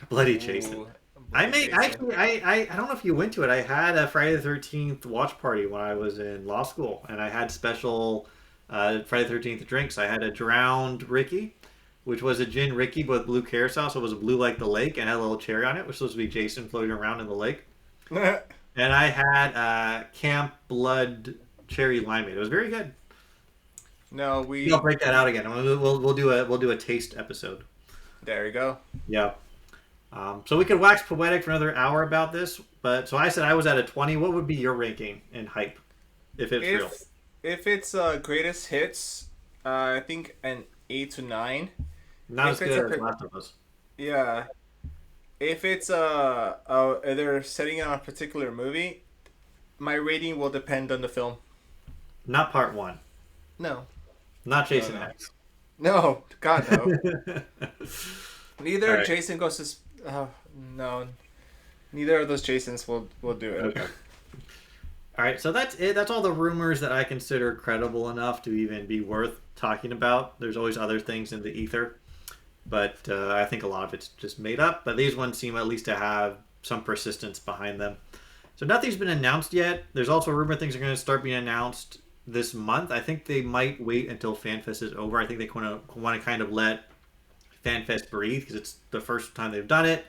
Bloody Jason. Ooh, I bloody Jason. I don't know if you went to it. I had a Friday the 13th watch party when I was in law school, and I had special Friday the 13th drinks. I had a drowned Ricky, which was a gin Ricky with blue carousel, so it was blue like the lake, and had a little cherry on it, which was supposed to be Jason floating around in the lake. And I had Camp Blood cherry limeade. It was very good. No, We'll break that out again. We'll do a taste episode. There you go. Yeah. So we could wax poetic for another hour about this, but so I said I was at a 20. What would be your ranking in hype, if it's real? If it's greatest hits, I think an 8 to 9. Not if as it's good as Last of Us. Yeah. If it's they're setting on a particular movie, my rating will depend on the film. Not part 1. No. Not Jason No. X. No, God no. Neither All right. Jason goes to. No. Neither of those Jasons will do it. Okay. All right, so that's it. That's all the rumors that I consider credible enough to even be worth talking about. There's always other things in the ether, but I think a lot of it's just made up. But these ones seem at least to have some persistence behind them. So nothing's been announced yet. There's also rumor things are going to start being announced this month. I think they might wait until FanFest is over. I think they want to kind of let FanFest breathe because it's the first time they've done it.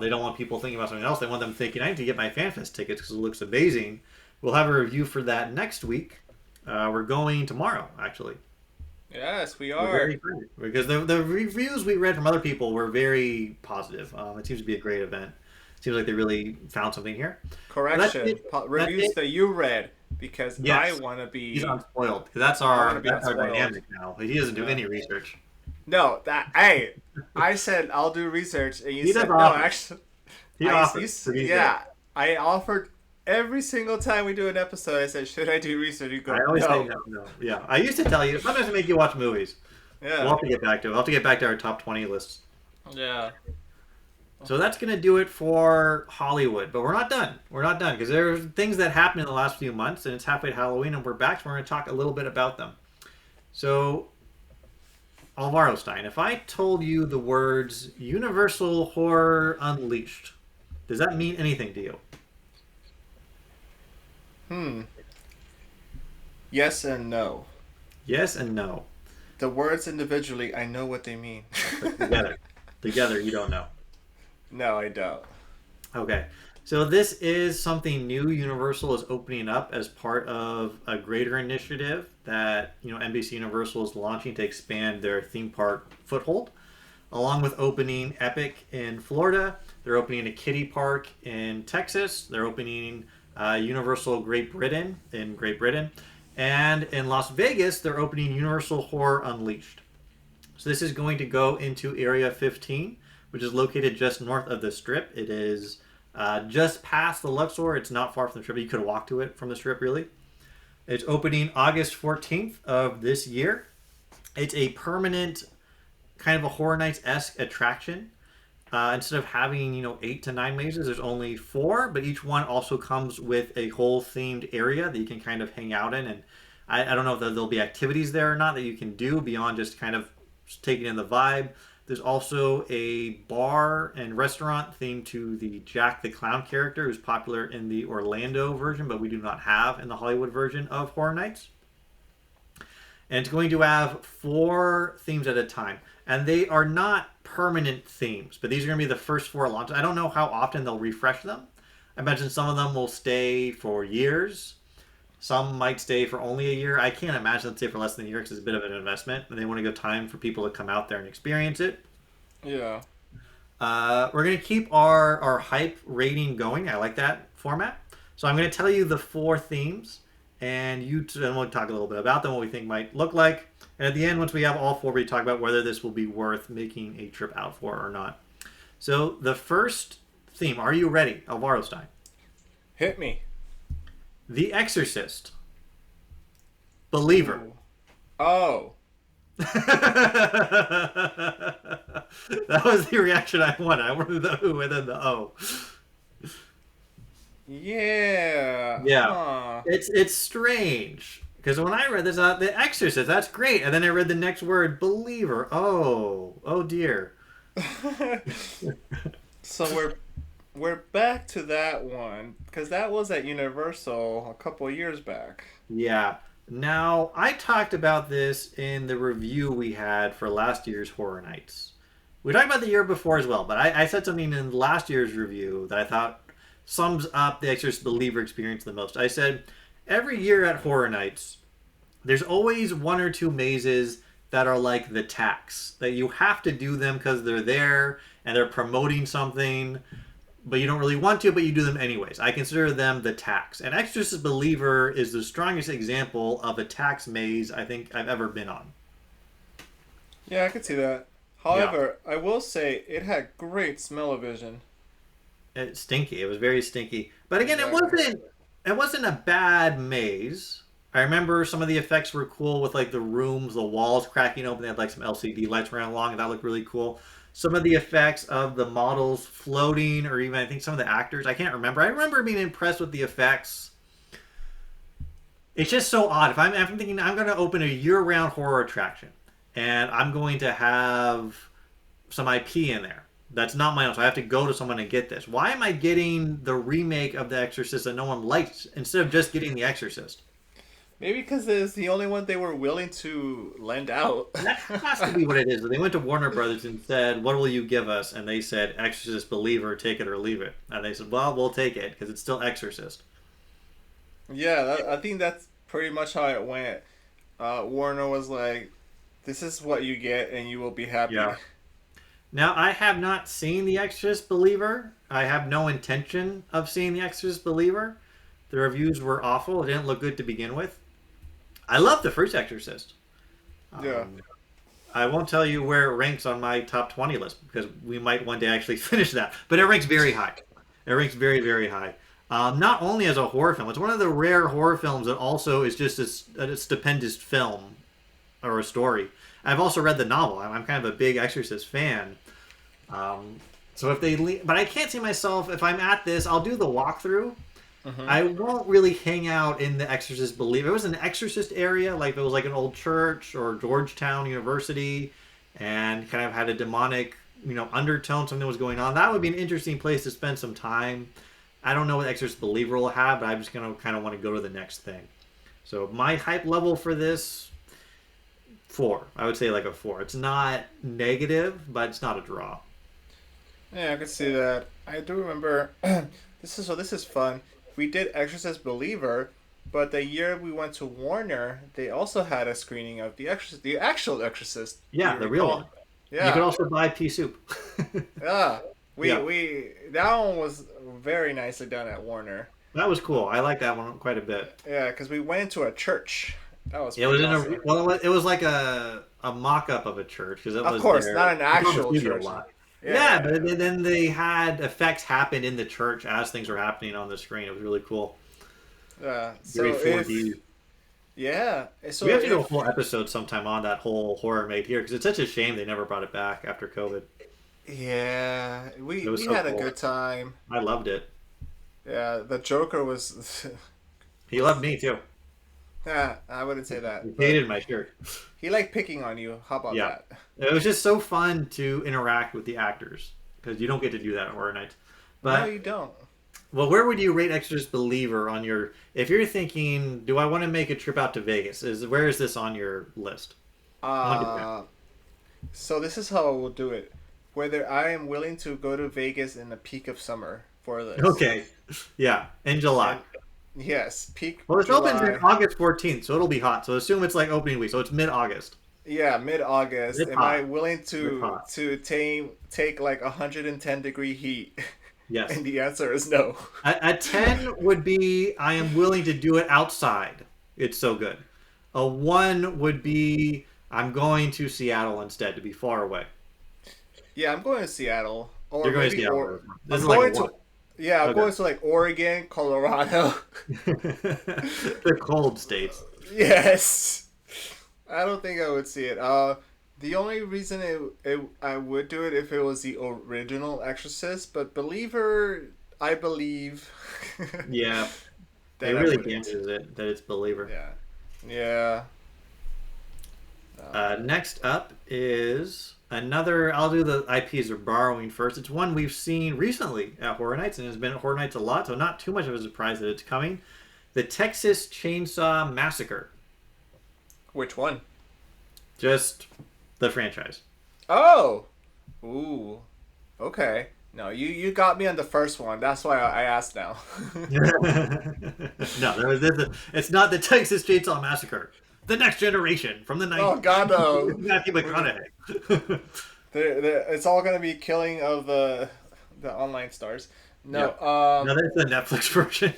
They don't want people thinking about something else. They want them thinking, I need to get my FanFest tickets because it looks amazing. We'll have a review for that next week. We're going tomorrow, actually. Yes, we We're are. very excited because the reviews we read from other people were very positive. It seems to be a great event. Seems like they really found something here. So that's Correction. it. That's Reviews it. that you read because I Yes, want to he's be. unspoiled because that's I want to our be that's our unspoiled. dynamic now. He doesn't do Yeah. any research. No, that hey, I said I'll do research, and you He does said no. offer. Actually, He offers to be fair. yeah. I offered every single time we do an episode. I said, should I do research? You I go, always say no. no, no. Yeah, I used to tell you sometimes I make you watch movies. We'll Yeah. have to get back to it. We'll have to get back to our top 20 lists. Yeah. So that's going to do it for Hollywood. But we're not done. We're not done because there are things that happened in the last few months, and it's halfway to Halloween, and we're back, so we're going to talk a little bit about them. So, Alvaro Stein, if I told you the words Universal Horror Unleashed, does that mean anything to you? Hmm. Yes and no. Yes and no. The words individually, I know what they mean. But together. Together, you don't know. No, I don't. Okay. So this is something new Universal is opening up as part of a greater initiative that, NBC Universal is launching to expand their theme park foothold. Along with opening Epic in Florida, they're opening a kiddie park in Texas. They're opening Universal Great Britain in Great Britain. And in Las Vegas, they're opening Universal Horror Unleashed. So this is going to go into Area 15, which is located just north of the Strip. It is just past the Luxor. It's not far from the Strip. You could walk to it from the Strip, really. It's opening August 14th of this year. It's a permanent kind of a Horror Nights-esque attraction. Instead of having 8 to 9 mazes, there's only 4, but each one also comes with a whole themed area that you can kind of hang out in. And I don't know if there'll be activities there or not that you can do beyond just kind of taking in the vibe. There's also a bar and restaurant themed to the Jack the Clown character, who's popular in the Orlando version, but we do not have in the Hollywood version of Horror Nights. And it's going to have 4 themes at a time. And they are not permanent themes, but these are going to be the first 4 launches. I don't know how often they'll refresh them. I imagine some of them will stay for years. Some might stay for only a year. I can't imagine they'll stay for less than a year because it's a bit of an investment, and they want to give time for people to come out there and experience it. Yeah. We're going to keep our hype rating going. I like that format. So I'm going to tell you the 4 themes, and we'll talk a little bit about them, what we think might look like. And at the end, once we have all 4, we talk about whether this will be worth making a trip out for or not. So the first theme, are you ready, Alvaro Stein? Hit me. The Exorcist. Believer. Ooh. Oh. That was the reaction I wanted. I wanted the ooh and then the oh. Yeah. Yeah. Huh. It's strange. Because when I read this, The Exorcist, that's great. And then I read the next word, believer. Oh dear. So we're back to that one because that was at Universal a couple of years back. Yeah. Now, I talked about this in the review we had for last year's Horror Nights. We talked about the year before as well, but I said something in last year's review that I thought sums up the Exorcist Believer experience the most. I said, every year at Horror Nights, there's always 1 or 2 mazes that are like the tax. That you have to do them because they're there and they're promoting something, but you don't really want to, but you do them anyways. I consider them the tax. And Exorcist Believer is the strongest example of a tax maze I think I've ever been on. Yeah, I could see that. However, I will say it had great smell-o-vision. It's stinky. It was very stinky. But again, Exactly. it wasn't a bad maze. I remember some of the effects were cool with like the rooms, the walls cracking open. They had like some LCD lights ran along, and that looked really cool. Some of the effects of the models floating, or even I think some of the actors. I can't remember. I remember being impressed with the effects. It's just so odd. If I'm thinking I'm going to open a year-round horror attraction, and I'm going to have some IP in there. That's not my own, so I have to go to someone and get this. Why am I getting the remake of The Exorcist that no one likes instead of just getting The Exorcist? Maybe because it's the only one they were willing to lend out. That has to be what it is. They went to Warner Brothers and said, "What will you give us?" And they said, "Exorcist Believer, take it or leave it." And they said, "Well, we'll take it because it's still Exorcist." Yeah, I think that's pretty much how it went. Warner was like, This is what you get, and you will be happy. Yeah. Now, I have not seen The Exorcist Believer. I have no intention of seeing The Exorcist Believer. The reviews were awful. It didn't look good to begin with. I love The First Exorcist. Yeah. I won't tell you where it ranks on my top 20 list because we might one day actually finish that. But it ranks very high. It ranks very, very high. Not only as a horror film, it's one of the rare horror films that also is just a stupendous film or a story. I've also read the novel. I'm kind of a big Exorcist fan. So if they but I can't see myself, if I'm at this, I'll do the walkthrough. I won't really hang out in the Exorcist Believer. If it was an Exorcist area, like if it was like an old church or Georgetown University, and kind of had a demonic, undertone, something was going on. That would be an interesting place to spend some time. I don't know what Exorcist Believer will have, but I'm just gonna kind of want to go to the next thing. So my hype level for this, 4. I would say like a 4. It's not negative, but it's not a draw. Yeah, I can see that. I do remember. This is fun. We did Exorcist Believer, but the year we went to Warner, they also had a screening of the Exorcist, the actual Exorcist. Yeah, the real one. Yeah. You could also buy pea soup. Yeah. We that one was very nicely done at Warner. That was cool. I like that one quite a bit. Yeah, because we went into a church. That was. It was awesome. it was like a mock-up of a church because it was. Of course, there. not an actual church. Yeah, but then they had effects happen in the church as things were happening on the screen. It was really cool. So so we have to do a whole episode sometime on that whole horror made here because it's such a shame they never brought it back after COVID. Yeah, we had a good time. I loved it. Yeah, the Joker was. He loved me too. Yeah, I wouldn't say that. He hated my shirt. He liked picking on you. How about that? It was just so fun to interact with the actors because you don't get to do that at Horror Nights. But, no, you don't. Well, where would you rate Exorcist Believer on your? If you're thinking, do I want to make a trip out to Vegas? Where is this on your list? So this is how I will do it. Whether I am willing to go to Vegas in the peak of summer for this. Okay. Yeah, in July. Yes, peak. Well, it July. opens in August 14th, so it'll be hot. So assume it's like opening week, so it's mid-August. Yeah, mid-August. Am I willing to take like 110-degree heat? Yes. And the answer is no. A 10 would be I am willing to do it outside. It's so good. A 1 would be I'm going to Seattle instead to be far away. Yeah, I'm going to Seattle. Or You're going to Seattle. This is like a 1. Yeah, I'm going to like Oregon, Colorado. The cold states. Yes. I don't think I would see it. The only reason I would do it if it was the original Exorcist, but Believer, I believe. Yeah. It really damages it that it's Believer. Yeah. Next up is another. I'll do the IPs we're borrowing first. It's one we've seen recently at Horror Nights and has been at Horror Nights a lot, so not too much of a surprise that it's coming. The Texas Chainsaw Massacre. Which one? Just the franchise. Oh! Ooh. Okay. No, you got me on the first one. That's why I asked now. No, it's not the Texas Chainsaw Massacre. The Next Generation from the 90s. Oh, God, no. Matthew McConaughey. It's all going to be killing of the online stars. No, no, that's the Netflix version.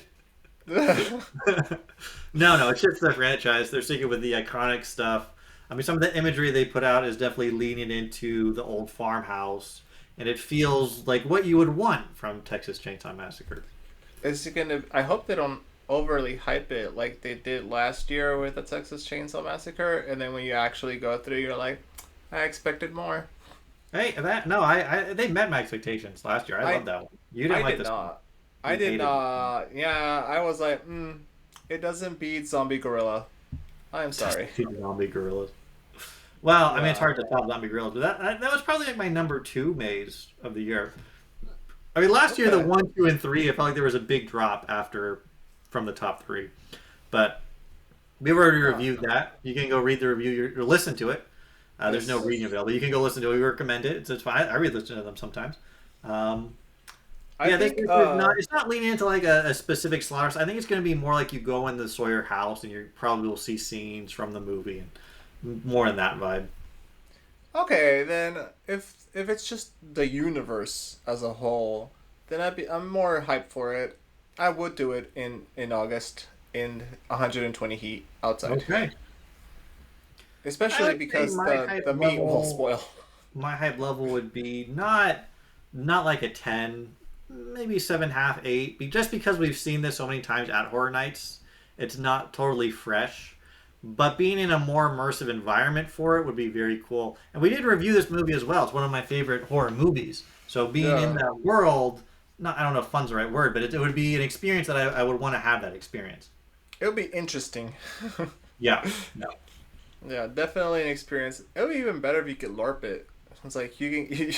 No, it's just the franchise. They're sticking with the iconic stuff. I mean, some of the imagery they put out is definitely leaning into the old farmhouse, and it feels like what you would want from Texas Chainsaw Massacre. I hope they don't overly hype it like they did last year with the Texas Chainsaw Massacre, and then when you actually go through, you're like, I expected more. Hey, they met my expectations last year. I love that one. You didn't like this one. I did not. Yeah, I was like, it doesn't beat Zombie Gorilla. I'm sorry. Zombie Gorillas. Well, I mean, it's hard to top Zombie Gorillas, but that was probably like my number 2 maze of the year. I mean, last year the 1, 2, and 3, I felt like there was a big drop from the top 3. But we already reviewed that. You can go read the review or listen to it. There's no reading available. You can go listen to it. We recommend it. It's fine. I re-listen to them sometimes. It's not leaning into like a specific slaughter. I think it's going to be more like you go in the Sawyer house and you probably will see scenes from the movie. And more in that vibe. Okay, then if it's just the universe as a whole, then I'm more hyped for it. I would do it in August in 120 heat outside, Okay. I especially would say because the meat will spoil. my hype level would be not like a 10, maybe 7.5, 8. Just because we've seen this so many times at Horror Nights, it's not totally fresh. But being in a more immersive environment for it would be very cool. And we did review this movie as well. It's one of my favorite horror movies. So being in Yeah, that world, not I don't know if fun's the right word, but it would be an experience that I would want to have that experience. it'll be interesting. Yeah. No. Yeah, definitely an experience. It'll be even better if you could LARP it. It's like you can.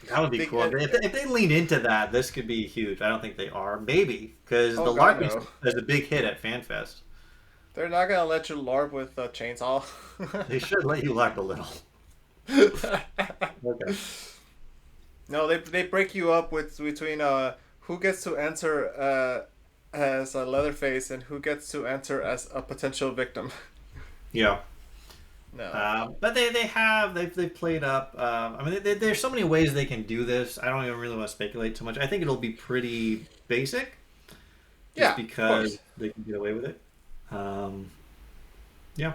That would be they, cool. If they lean into that, this could be huge. I don't think they are. Maybe. Because oh the God, LARPing no! is a big hit at FanFest. They're not gonna let you LARP with a chainsaw. They should let you LARP a little. Okay. No, they break you up with between who gets to enter as a Leatherface and who gets to enter as a potential victim. Yeah. No. But they've played up. I mean, there's so many ways they can do this. I don't even really want to speculate too much. I think it'll be pretty basic, just Yeah, because they can get away with it. Yeah.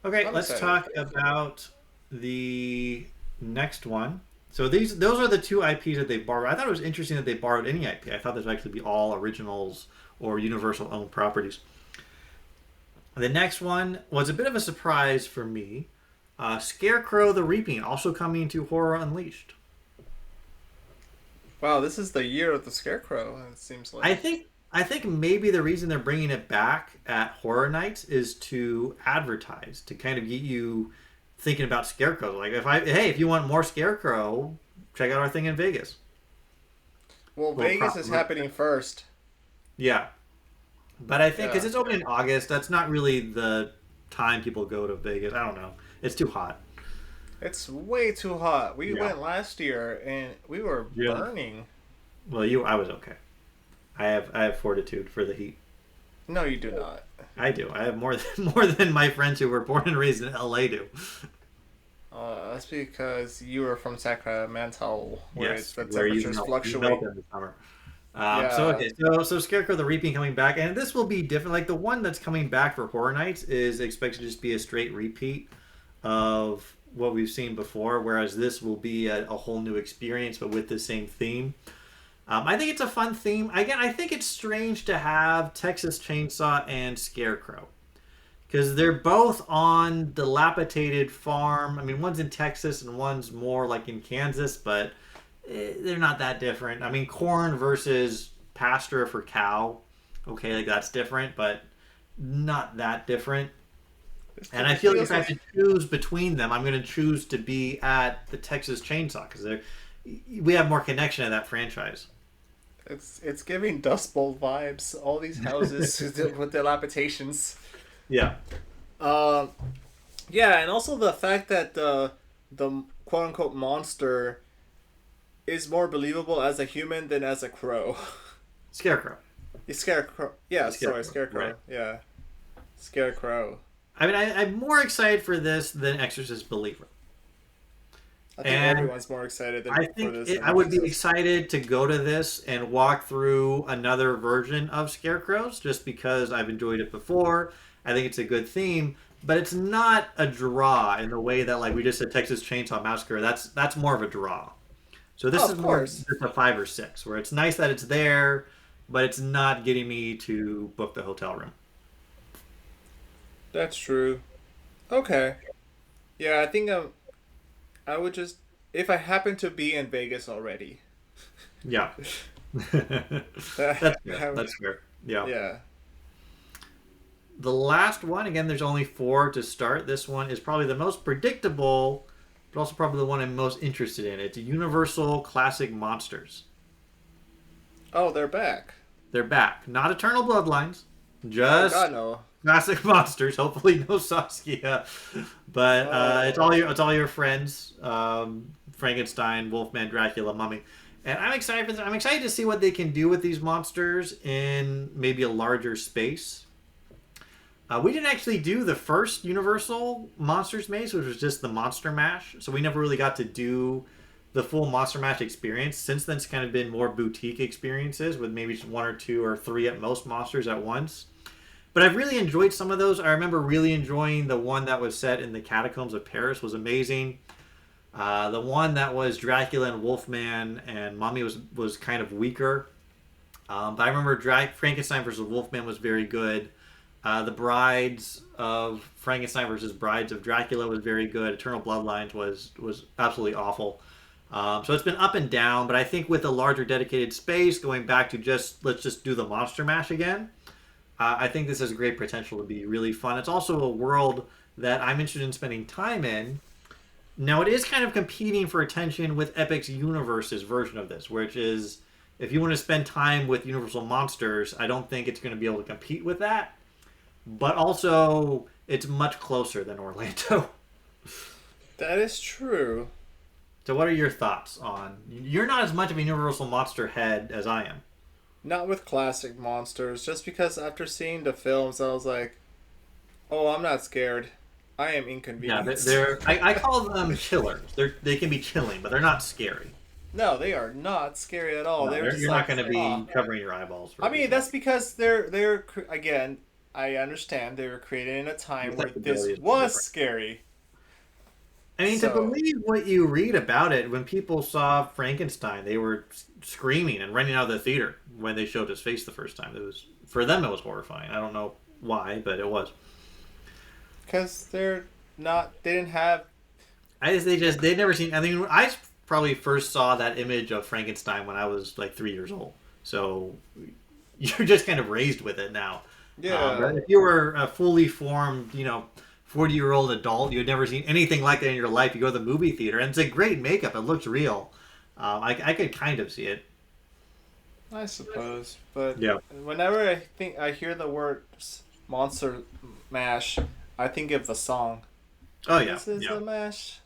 Okay, I'm let's excited. talk about the next one. So those are the two IPs that they borrowed. I thought it was interesting that they borrowed any IP. I thought this would actually be all originals or Universal owned properties. The next one was a bit of a surprise for me. Scarecrow the Reaping, also coming to Horror Unleashed. Wow, this is the year of the Scarecrow. It seems like. I think maybe the reason they're bringing it back at Horror Nights is to advertise, to kind of get you thinking about Scarecrow. Like if you want more Scarecrow, check out our thing in Vegas. Well, Vegas is happening first. Yeah, but I think because Yeah. it's open in August, that's not really the time people go to Vegas. I don't know. It's too hot. It's way too hot. We Yeah. went last year and we were Yeah. burning. Well, I was okay. I have fortitude for the heat. No, you do not. I do. I have more than more than my friends who were born and raised in LA do. That's because you were from Sacramento, where Yes, the where temperatures you fluctuate. melt in the summer. So Yeah. okay, so Scarecrow the Reaping coming back, and this will be different. Like the one that's coming back for Horror Nights is expected to just be a straight repeat of what we've seen before, whereas this will be a whole new experience, but with the same theme. I think it's a fun theme. Again, I think it's strange to have Texas Chainsaw and Scarecrow because they're both on dilapidated farm. I mean, one's in Texas and one's more like in Kansas, but they're not that different. I mean, corn versus pasture for cow. Okay, like that's different, but not that different. And I feel like if I have to choose between them, I'm going to choose to be at the Texas Chainsaw because we have more connection to that franchise. It's giving Dust Bowl vibes. All these houses with dilapidations. Yeah. Um, yeah, and also the fact that the quote unquote monster is more believable as a human than as a crow. Scarecrow. Scarecrow. Yeah, Scarecrow, sorry, Scarecrow. right. Yeah, Scarecrow. I mean, I'm more excited for this than Exorcist Believer. I think And everyone's more excited I for think this. I would be excited to go to this and walk through another version of Scarecrows just because I've enjoyed it before. I think it's a good theme, but it's not a draw in the way that like we just said Texas Chainsaw Massacre. That's more of a draw. So this Oh, is of more course. just a 5 or 6, where it's nice that it's there, but it's not getting me to book the hotel room. That's true. Okay. Yeah, I think I would just if I happen to be in Vegas already. Yeah. That's fair. That's fair. Yeah. Yeah. The last one, again, there's only 4 to start. This one is probably the most predictable, but also probably the one I'm most interested in. It's Universal Classic Monsters. Oh, they're back. They're back. Not Eternal Bloodlines, Oh just God, no. Classic Monsters. Hopefully no Saskia. But it's all your friends. Frankenstein, Wolfman, Dracula, Mummy. And I'm excited for this. I'm excited to see what they can do with these monsters in maybe a larger space. We didn't actually do the first Universal Monsters Maze, which was just the Monster Mash. So we never really got to do the full Monster Mash experience. Since then, it's kind of been more boutique experiences with maybe just 1 or 2 or 3 at most monsters at once. But I've really enjoyed some of those. I remember really enjoying the one that was set in the catacombs of Paris was amazing. The one that was Dracula and Wolfman and Mummy was kind of weaker. But I remember Frankenstein versus Wolfman was very good. The Brides of Frankenstein versus Brides of Dracula was very good. Eternal Bloodlines was absolutely awful. So it's been up and down, but I think with a larger dedicated space, going back to let's just do the Monster Mash again, I think this has great potential to be really fun. It's also a world that I'm interested in spending time in. Now, it is kind of competing for attention with Epic's Universe's version of this, which is, if you want to spend time with Universal Monsters, I don't think it's going to be able to compete with that. But also, it's much closer than Orlando. That is true. So what are your thoughts on... You're not as much of a Universal Monster head as I am. Not with classic monsters, just because after seeing the films, I was like, oh, I'm not scared. I am inconvenienced. Yeah, I call them chillers. They can be chilling, but they're not scary. No, they are not scary at all. No, you're not going to be covering your eyeballs. I mean, that's because they're again, I understand they were created in a time where this was scary. I mean, to believe what you read about it, when people saw Frankenstein, they were screaming and running out of the theater when they showed his face the first time. For them, it was horrifying. I don't know why, but it was. Because they didn't have... they'd never seen... I mean, I probably first saw that image of Frankenstein when I was like 3 years old. So you're just kind of raised with it now. Yeah. But if you were a fully formed, 40-year-old adult, you had never seen anything like that in your life, you go to the movie theater, and it's a great makeup. It looks real. I could kind of see it. I suppose. But yeah. Whenever I hear the word Monster Mash, I think of the song. Oh, yeah. This is the mash.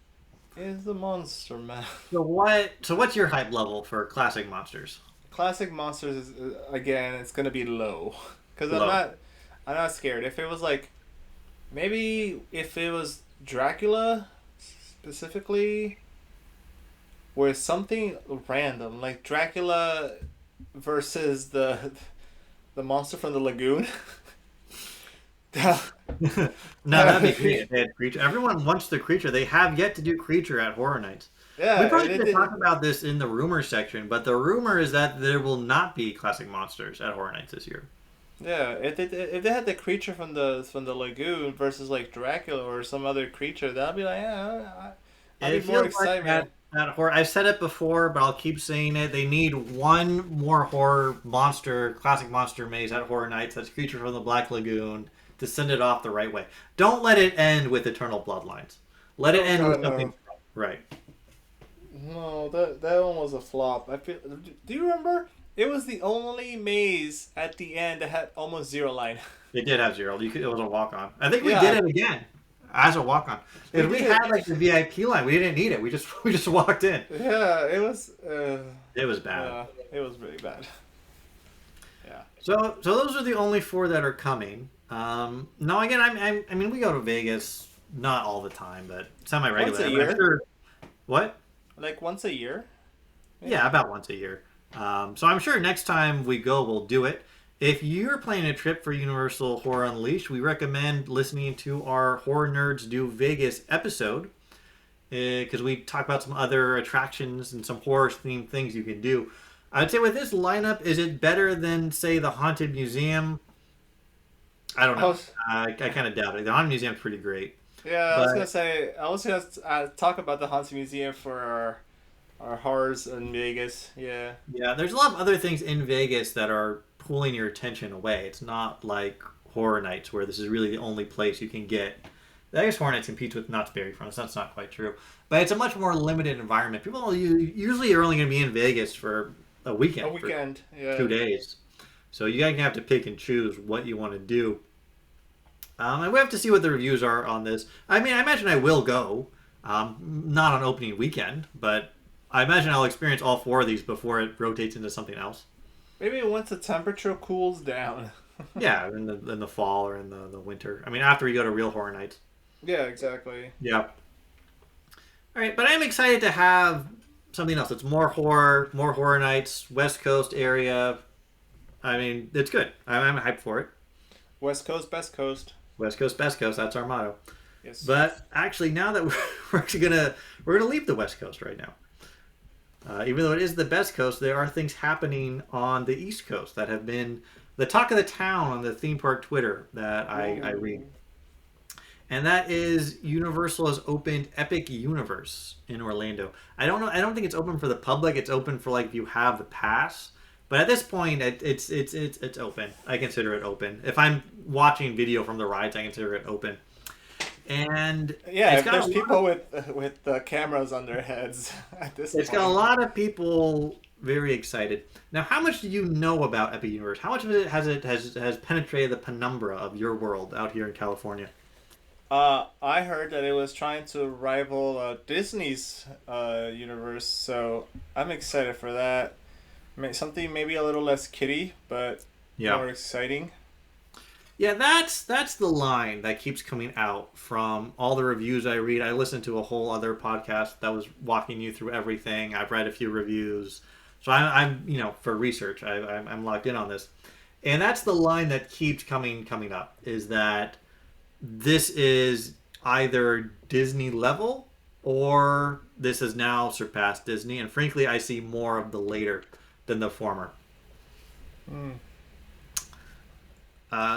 Is the Monster Mash. So what's your hype level for classic monsters? Classic monsters is, again, it's going to be low. Because I'm not scared. If it was like... Maybe if it was Dracula, specifically, with something random, like Dracula versus the monster from the lagoon. No, that'd be great. They had creature. Everyone wants the creature. They have yet to do creature at Horror Nights. Yeah, we probably didn't talk about this in the rumor section, but the rumor is that there will not be classic monsters at Horror Nights this year. Yeah, if they had the creature from the lagoon versus like Dracula or some other creature, that'd be like, I'd be more excited. Like at horror, I've said it before, but I'll keep saying it. They need one more horror monster, classic monster maze at Horror Nights. That's creature from the Black Lagoon to send it off the right way. Don't let it end with Eternal Bloodlines. Let it end with something right. No, that one was a flop. Do you remember? It was the only maze at the end that had almost zero line. It did have zero. It was a walk-on. I think we did it again as a walk-on. If we had like the VIP line, we didn't need it. We just walked in. Yeah, it was. It was bad. Yeah, it was really bad. Yeah. So those are the only 4 that are coming. Now again, I mean, we go to Vegas not all the time, but semi-regularly. Once a year. Sure. What? Like once a year. Maybe? Yeah, about once a year. So I'm sure next time we go, we'll do it. If you're planning a trip for Universal Horror Unleashed, we recommend listening to our Horror Nerds Do Vegas episode, because we talk about some other attractions and some horror-themed things you can do. I'd say with this lineup, is it better than, say, the Haunted Museum? I don't know. I kind of doubt it. The Haunted Museum's pretty great. Yeah, I was going to say, I was going to talk about the Haunted Museum for our horrors in Vegas. Yeah. Yeah, there's a lot of other things in Vegas that are pulling your attention away. It's not like Horror Nights where this is really the only place you can get. I guess Horror Nights competes with Knott's Berry Farm, so that's not quite true. But it's a much more limited environment. People usually are only going to be in Vegas for a weekend. Yeah. 2 days. So you guys have to pick and choose what you want to do. And we have to see what the reviews are on this. I mean, I imagine I will go. Not on opening weekend, but I imagine I'll experience all 4 of these before it rotates into something else. Maybe once the temperature cools down. Yeah, in the fall or in the winter. I mean, after we go to real Horror Nights. Yeah, exactly. Yeah. All right, but I'm excited to have something else. It's more horror nights, West Coast area. I mean, it's good. I'm hyped for it. West Coast, best coast. West Coast, best coast. That's our motto. Yes. But actually, now that we're actually we're gonna leave the West Coast right now. Even though it is the best coast, there are things happening on the East Coast that have been the talk of the town on the theme park Twitter that I read. And that is Universal has opened Epic Universe in Orlando. I don't know. I don't think it's open for the public. It's open for like if you have the pass. But at this point, it's open. I consider it open. If I'm watching video from the rides, I consider it open. And yeah, if there's people with cameras on their heads at this point. It's got a lot of people very excited. Now, how much do you know about Epic Universe? How much of it has penetrated the penumbra of your world out here in California? I heard that it was trying to rival Disney's universe, so I'm excited for that. Something maybe a little less kiddie, but more exciting. Yeah, that's the line that keeps coming out from all the reviews I read. I listened to a whole other podcast that was walking you through everything. I've read a few reviews, so I'm for research. I'm locked in on this, and that's the line that keeps coming up is that this is either Disney level or this has now surpassed Disney, and frankly, I see more of the later than the former.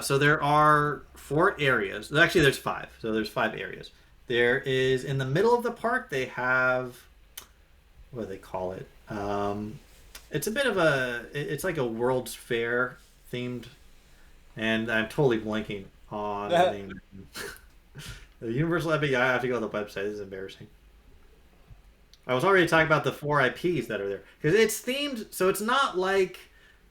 So there are 4 areas. Actually, there's 5. So there's 5 areas. There is in the middle of the park. They have what do they call it? It's a bit of it's like a World's Fair themed, and I'm totally blanking on the name. The Universal Epic. I have to go to the website. This is embarrassing. I was already talking about the 4 IPs that are there because it's themed. So it's not like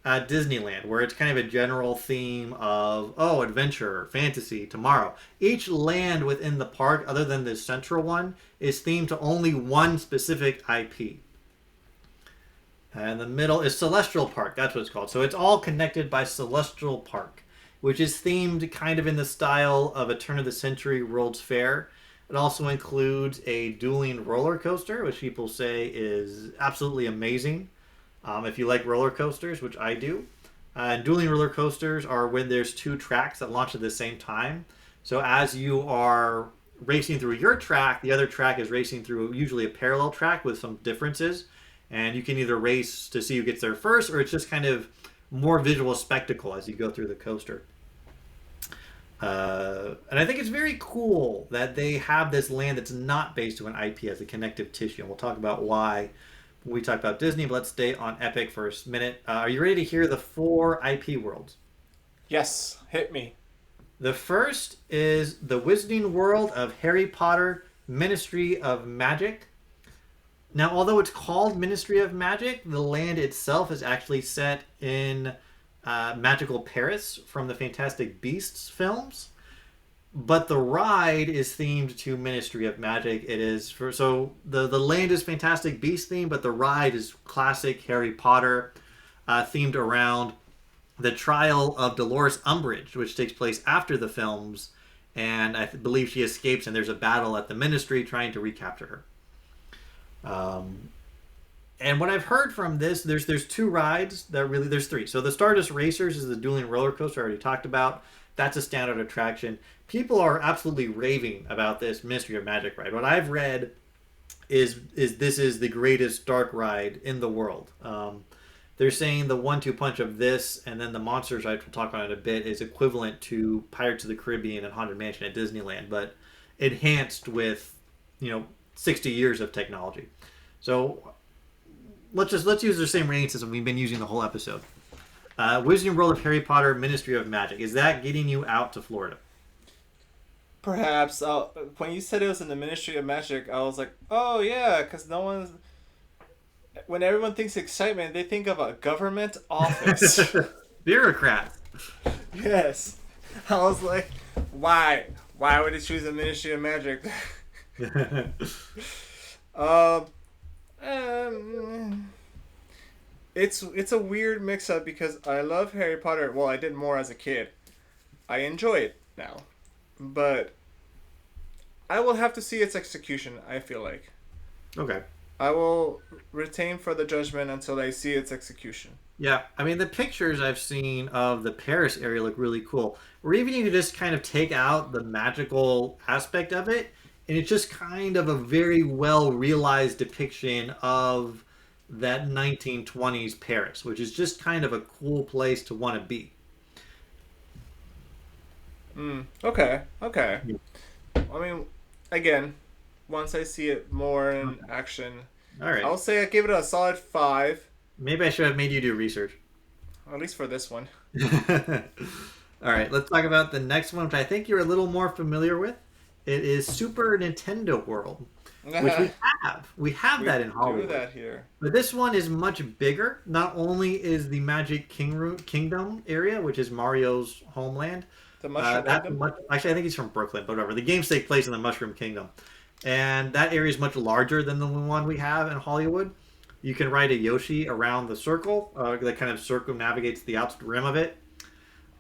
Disneyland, where it's kind of a general theme of adventure, fantasy, tomorrow. Each land within the park, other than the central one, is themed to only one specific IP. And the middle is Celestial Park. That's what it's called. So it's all connected by Celestial Park, which is themed kind of in the style of a turn of the century World's Fair. It also includes a dueling roller coaster, which people say is absolutely amazing. If you like roller coasters, which I do. Dueling roller coasters are when there's 2 tracks that launch at the same time. So as you are racing through your track, the other track is racing through usually a parallel track with some differences. And you can either race to see who gets there first, or it's just kind of more visual spectacle as you go through the coaster. And I think it's very cool that they have this land that's not based on an IP as a connective tissue. And we'll talk about why when we talk about Disney, but let's stay on Epic for a minute. Are you ready to hear the 4 IP worlds? Yes, hit me. The first is the Wizarding World of Harry Potter Ministry of Magic. Now, although it's called Ministry of Magic, the land itself is actually set in magical Paris from the Fantastic Beasts films. But the ride is themed to Ministry of Magic. It is the land is Fantastic Beasts themed, but the ride is classic Harry Potter themed around the trial of Dolores Umbridge, which takes place after the films, and I believe she escapes, and there's a battle at the Ministry trying to recapture her. And what I've heard from this, there's 2 rides there's 3. So the Stardust Racers is the dueling roller coaster I already talked about. That's a standard attraction. People are absolutely raving about this Ministry of Magic ride. What I've read is this is the greatest dark ride in the world. They're saying the 1-2 punch of this and then the Monsters ride, we'll talk on it a bit, is equivalent to Pirates of the Caribbean and Haunted Mansion at Disneyland, but enhanced with 60 years of technology. So let's use the same rating system we've been using the whole episode. Wizarding World of Harry Potter Ministry of Magic. Is that getting you out to Florida? Perhaps. When you said it was in the Ministry of Magic, I was like, oh yeah, because when everyone thinks excitement, they think of a government office. Bureaucrats. Yes. I was like, why? Why would it choose the Ministry of Magic? it's a weird mix up because I love Harry Potter. Well, I did more as a kid. I enjoy it now, but I will have to see its execution. I feel like Okay. I will retain for the judgment until I see its execution. Yeah, I mean the pictures I've seen of the Paris area look really cool. Or even you could just kind of take out the magical aspect of it, and it's just kind of a very well realized depiction of that 1920s Paris, which is just kind of a cool place to want to be. Okay, okay. I mean, again, once I see it more in action, All right. I'll say I give it a solid 5, Maybe I should have made you do research. at least for this one. All right, let's talk about the next one, which I think you're a little more familiar with. It is Super Nintendo World, which we have. We have that in Hollywood. Do that here. But this one is much bigger. Not only is the Magic Kingdom area, which is Mario's homeland, The Mushroom Kingdom? actually, I think he's from Brooklyn, but whatever. The games take place in the Mushroom Kingdom. And that area is much larger than the one we have in Hollywood. You can ride a Yoshi around the circle that kind of circumnavigates the outer rim of it.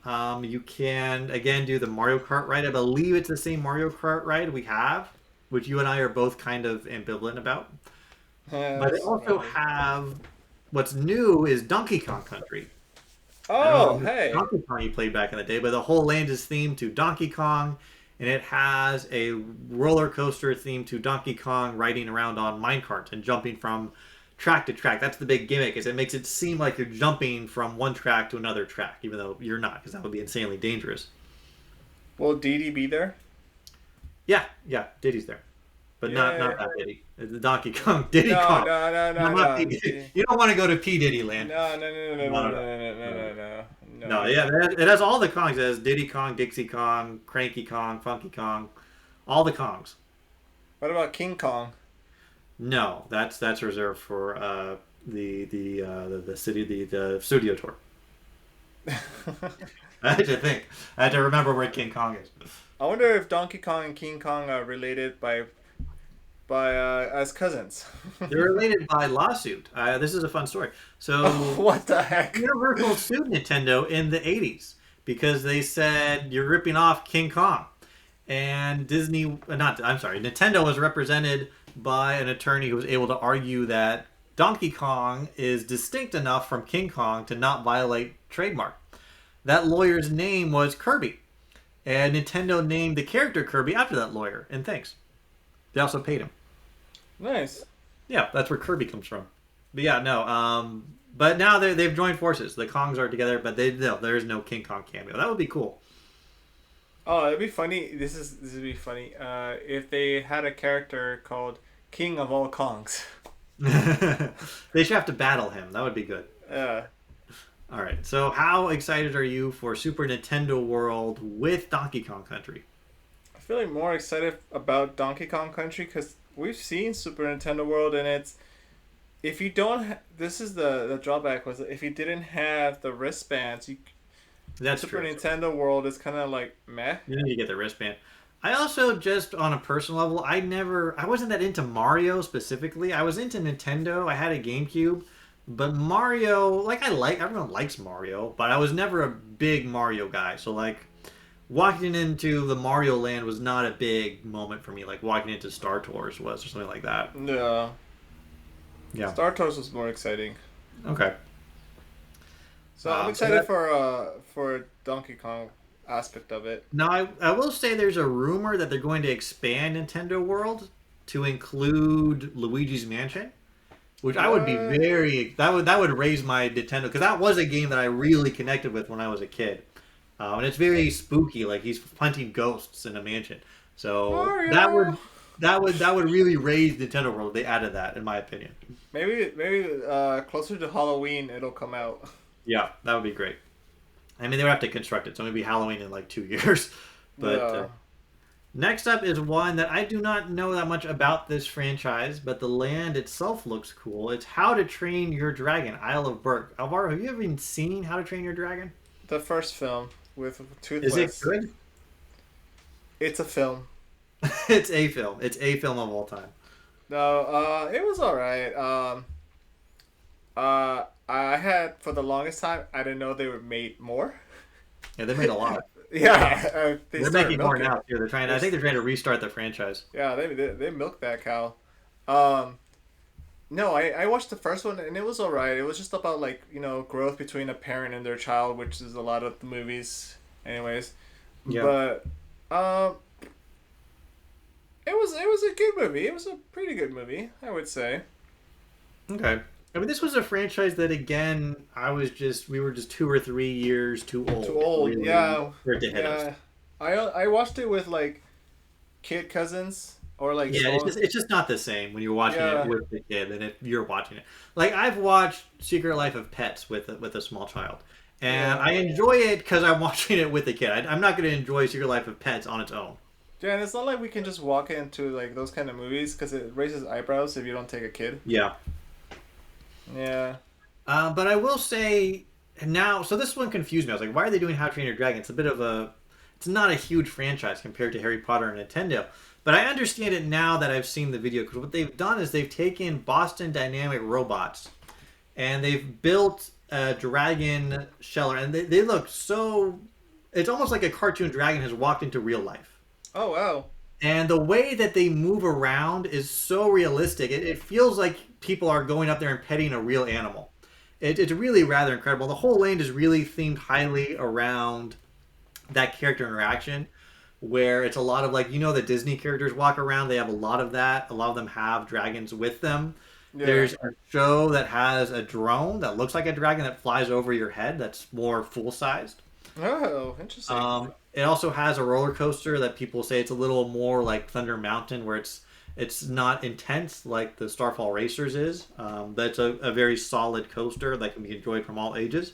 You can, again, do the Mario Kart ride. I believe it's the same Mario Kart ride we have, which you and I are both kind of ambivalent about. But they also have, what's new is Donkey Kong Country. Oh, hey. Donkey Kong you played back in the day, but the whole land is themed to Donkey Kong, and it has a roller coaster themed to Donkey Kong riding around on minecart and jumping from track to track. That's the big gimmick, is it makes it seem like you're jumping from one track to another track, even though you're not, because that would be insanely dangerous. Will Dee Dee be there? Yeah, Diddy's there. But not that Diddy. It's the Donkey Kong. No, Kong. no. You don't want to go to P. Diddy land. No. No, yeah, it has all the Kongs. It has Diddy Kong, Dixie Kong, Cranky Kong, Funky Kong, all the Kongs. What about King Kong? No, that's reserved for the city the studio tour. I had to think. I had to remember where King Kong is. I wonder if Donkey Kong and King Kong are related by as cousins. They're related by lawsuit. This is a fun story. So, what the heck? Universal sued Nintendo in the 80s because they said you're ripping off King Kong. And Nintendo was represented by an attorney who was able to argue that Donkey Kong is distinct enough from King Kong to not violate trademark. That lawyer's name was Kirby. And Nintendo named the character Kirby after that lawyer. And thanks. They also paid him. Nice. Yeah, that's where Kirby comes from. But yeah, no. But now they've joined forces. The Kongs are together, but there's no King Kong cameo. That would be cool. Oh, it'd be funny. This would be funny. If they had a character called King of all Kongs. They should have to battle him. That would be good. Yeah. All right. So, how excited are you for Super Nintendo World with Donkey Kong Country? I feel like more excited about Donkey Kong Country because we've seen Super Nintendo World, and it's if you don't. This is the drawback was if you didn't have the wristbands, That's Super true. Nintendo World is kind of like meh. You need to get the wristband. I also, just on a personal level, I wasn't that into Mario specifically. I was into Nintendo. I had a GameCube. But Mario, everyone likes Mario, but I was never a big Mario guy. So, walking into the Mario Land was not a big moment for me, like walking into Star Tours was, or something like that. Yeah. Yeah. Star Tours was more exciting. Okay. So I'm excited for Donkey Kong aspect of it. Now, I will say there's a rumor that they're going to expand Nintendo World to include Luigi's Mansion. Which I would be that would raise my Nintendo, because that was a game that I really connected with when I was a kid, and it's very spooky. Like he's hunting ghosts in a mansion, so Mario. that would really raise Nintendo World. They added that, in my opinion. Maybe closer to Halloween it'll come out. Yeah, that would be great. I mean, they would have to construct it, so maybe Halloween in 2 years. But next up is one that I do not know that much about this franchise, but the land itself looks cool. It's How to Train Your Dragon, Isle of Berk. Alvaro, have you ever even seen How to Train Your Dragon? The first film with Toothless. Is it good? It's a film. It's a film. It's a film of all time. No, it was alright. I had for the longest time. I didn't know they were made more. Yeah, they made a lot. Yeah, they They're started making more milking. now too. They're trying. I think they're trying to restart the franchise. Yeah, they milked that cow. Um, no, I watched the first one and it was alright. It was just about like growth between a parent and their child, which is a lot of the movies, anyways. Yeah. But um, it was a good movie. It was a pretty good movie, I would say. Okay. I mean, this was a franchise that again, we were just 2 or 3 years too Too old, old, really, yeah, for it to hit us. yeah. I watched it with like kid cousins or like Yeah, small. it's just not the same when you're watching it Yeah, with the kid than if you're watching it. Like I've watched Secret Life of Pets with a small child, and yeah, I enjoy it because I'm watching it with the kid. I'm not going to enjoy Secret Life of Pets on its own. yeah. And it's not like we can just walk into like those kind of movies because it raises eyebrows if you don't take a kid. Yeah. Yeah. But I will say now, so this one confused me. I was like, why are they doing How to Train Your Dragon? It's not a huge franchise compared to Harry Potter and Nintendo. But I understand it now that I've seen the video because what they've done is they've taken Boston Dynamic robots and they've built a dragon sheller, and they look so. It's almost like a cartoon dragon has walked into real life. Oh wow. And the way that they move around is so realistic. It feels like people are going up there and petting a real animal. It's really rather incredible. The whole land is really themed highly around that character interaction, where it's a lot of like the Disney characters walk around. They have a lot of that. A lot of them have dragons with them. Yeah. There's a show that has a drone that looks like a dragon that flies over your head. That's more full sized. Oh, interesting. It also has a roller coaster that people say it's a little more like Thunder Mountain, where it's not intense like the Starfall Racers is. That's a very solid coaster that can be enjoyed from all ages.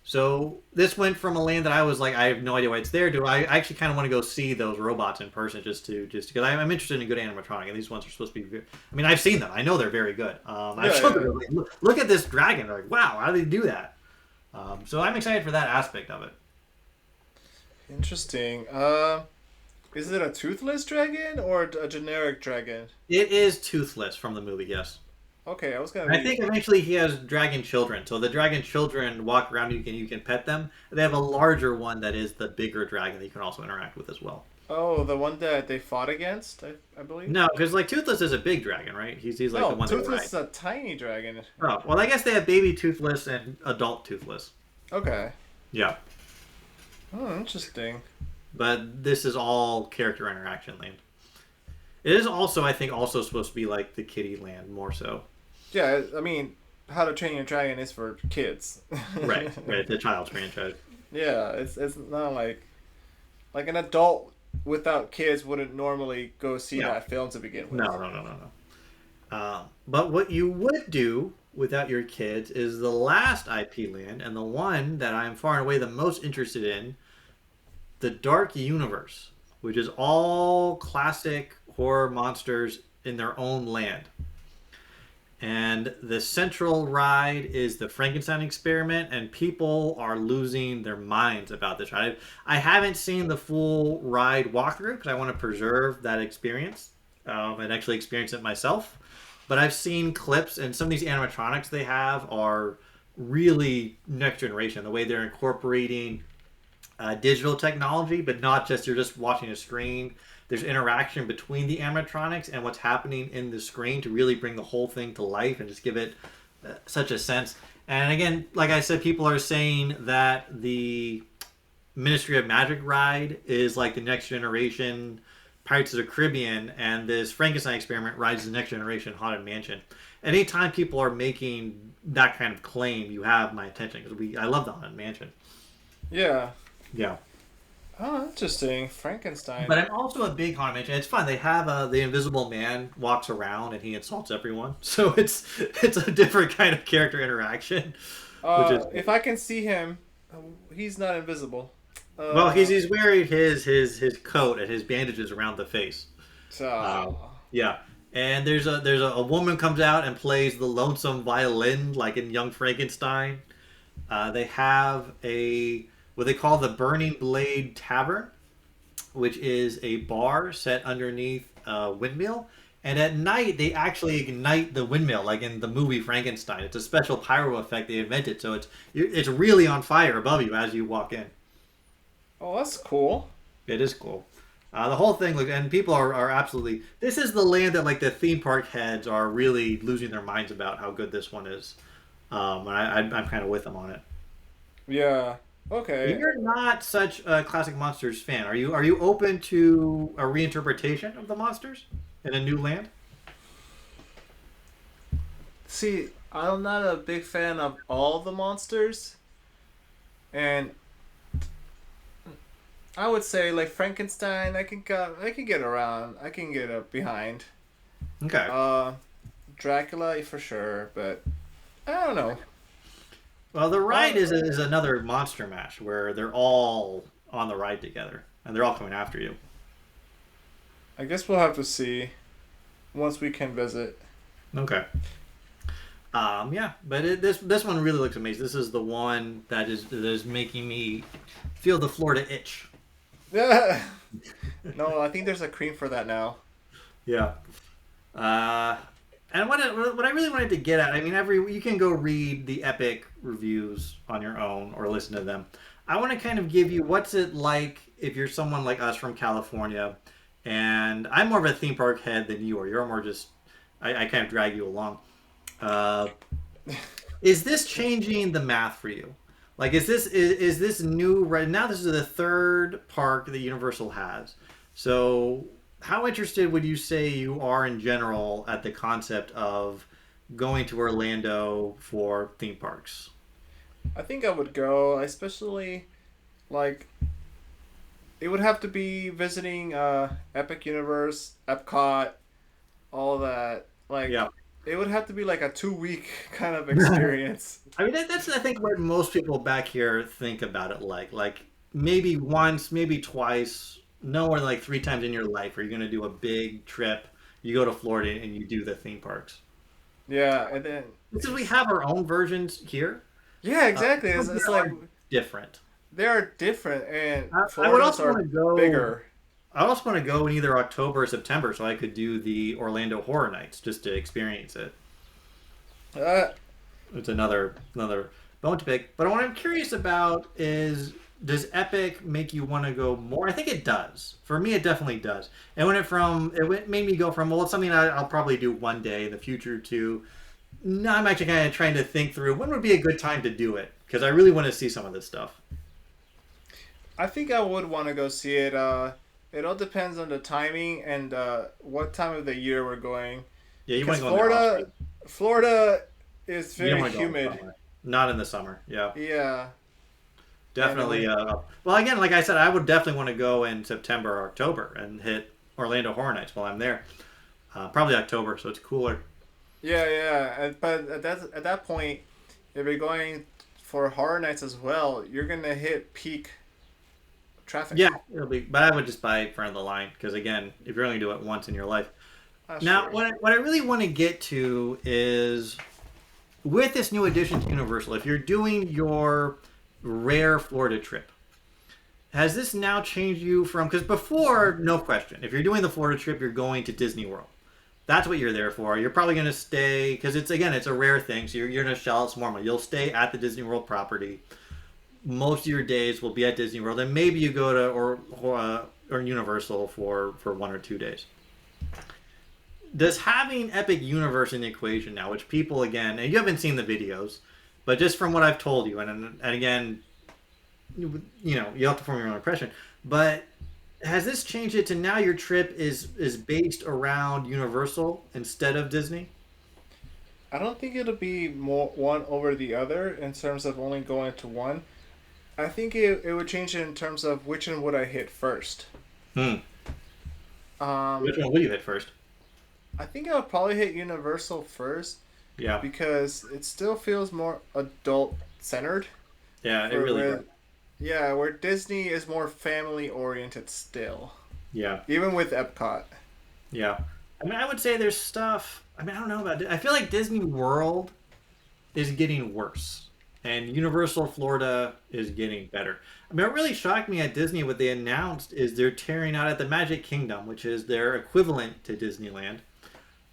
So this went from a land that I was like, I have no idea why it's there. Do I actually kind of want to go see those robots in person just because I'm interested in good animatronic, and these ones are supposed to be. I mean, I've seen them. I know they're very good. I've Yeah, shown yeah. them. Like, look at this dragon. They're like, wow, how do they do that? So I'm excited for that aspect of it. Interesting. Is it a toothless dragon or a generic dragon? It is toothless from the movie, yes. Okay, I was gonna And I be. think eventually he has dragon children. So the dragon children walk around. You can pet them. They have a larger one that is the bigger dragon that you can also interact with as well. Oh, the one that they fought against, I believe. No, because like Toothless is a big dragon, right? He's like the No, one that toothless is rides. a tiny dragon. Oh, well, I guess they have baby Toothless and adult Toothless. Okay. Yeah, Oh, interesting. but this is all character interaction land. It is also, I think, also supposed to be like the Kitty Land more so. Yeah, I mean, How to Train Your Dragon is for kids. Right, right. The child's franchise. Yeah, it's not like an adult without kids wouldn't normally go see Yeah. that film to begin with. No, no, no, no, no. But what you would do without your kids is the last IP land, and the one that I'm far and away the most interested in, the Dark Universe, which is all classic horror monsters in their own land. And the central ride is the Frankenstein experiment, and people are losing their minds about this ride. I haven't seen the full ride walkthrough because I want to preserve that experience and actually experience it myself. But I've seen clips, and some of these animatronics they have are really next generation. The way they're incorporating digital technology, but not just you're just watching a screen. There's interaction between the animatronics and what's happening in the screen to really bring the whole thing to life and just give it such a sense. And again, like I said, people are saying that the Ministry of Magic ride is like the next generation Pirates of the Caribbean, and this Frankenstein experiment rides the next generation Haunted Mansion. Anytime people are making that kind of claim, you have my attention because I love the Haunted Mansion. Yeah. Yeah. Oh, interesting. Frankenstein. But I'm also a big Haunted Mansion. It's fun. They have the Invisible Man walks around and he insults everyone, so it's a different kind of character interaction, which is If I can see him, he's not invisible. well. He's wearing his coat and his bandages around the face. So, Yeah, and there's a woman comes out and plays the lonesome violin like in Young Frankenstein. They have what they call the Burning Blade Tavern, which is a bar set underneath a windmill, And at night, they actually ignite the windmill, like in the movie Frankenstein. It's a special pyro effect they invented, so it's really on fire above you as you walk in. Oh, that's cool. It is cool. The whole thing, like, and people are absolutely. This is the land that like the theme park heads are really losing their minds about how good this one is. I'm kind of with them on it. Yeah. Okay. You're not such a classic monsters fan, are you? Are you open to a reinterpretation of the monsters in a new land? See, I'm not a big fan of all the monsters, and I would say like Frankenstein, I can get around, I can get up behind. Okay. Dracula for sure, but I don't know. Well, the ride Uh, is another monster mash where they're all on the ride together and they're all coming after you. I guess we'll have to see once we can visit. Okay. Yeah, but this one really looks amazing. This is the one that is making me feel the Florida itch. Yeah. No, I think there's a cream for that now. Yeah. Uh, and what I really wanted to get at, I mean, you can go read the Epic reviews on your own or listen to them. I want to kind of give you what's it like if you're someone like us from California, and I'm more of a theme park head than you are. You're more just I kind of drag you along. Uh, is this changing the math for you? Like, is this new right now? This is the third park that Universal has. So, how interested would you say you are in general at the concept of going to Orlando for theme parks? I think I would go, especially like it would have to be visiting Epic Universe, Epcot, all that. Like Yeah. it would have to be like a 2 week kind of experience. I mean, that's I think what most people back here think about it like maybe once, maybe twice, no more than like three times in your life are you going to do a big trip. You go to Florida and you do the theme parks. Yeah, and then Because we have our own versions here, yeah, exactly. they It's like are different. they are different, and I would Florida's also want are to go. bigger. I also want to go in either October or September so I could do the Orlando Horror Nights just to experience it. Uh, It's another bone to pick. But what I'm curious about is does Epic make you want to go more? I think it does. For me, it definitely does. Made me go from well, it's something I'll probably do one day in the future to. No, I'm actually kind of trying to think through when would be a good time to do it because I really want to see some of this stuff. I think I would want to go see it. It all depends on the timing and what time of the year we're going. Yeah, you want Because to go in the off season. Florida is You don't very want to go in the humid. summer. Not in the summer. Yeah, Yeah, definitely. and Well, again, like I said, I would definitely want to go in September or October and hit Orlando Horror Nights while I'm there. Probably October, so it's cooler. but at that point, if you're going for horror nights as well, you're gonna hit peak traffic. Yeah, it'll be. But I would just buy it front of the line because again, if you're only do it once in your life. Now, Sure. what I really want to get to is with this new addition to Universal, if you're doing your rare Florida trip, has this now changed you from? Because before, no question, if you're doing the Florida trip, you're going to Disney World. That's what you're there for. You're probably going to stay because it's a rare thing, so you're going to shell out some more money. You'll stay at the Disney World property. Most of your days will be at Disney World, and maybe you go to or Universal for 1 or 2 days. Does having Epic Universe in the equation now, which people again, and you haven't seen the videos, but just from what I've told you, and again, you have to form your own impression. But has this changed it to now your trip is based around Universal instead of Disney? I don't think it'll be more one over the other in terms of only going to one. I think it would change it in terms of which one would I hit first. Hmm. Um, Which one will you hit first? I think I would probably hit Universal first Yeah, because it still feels more adult centered. yeah, it really does. Yeah, where Disney is more family oriented still, Yeah, even with Epcot. yeah. I mean, I would say there's stuff. I mean, I don't know about. I feel like Disney World is getting worse, and Universal Florida is getting better. I mean, what really shocked me at Disney, what they announced is they're tearing out at the Magic Kingdom, which is their equivalent to Disneyland.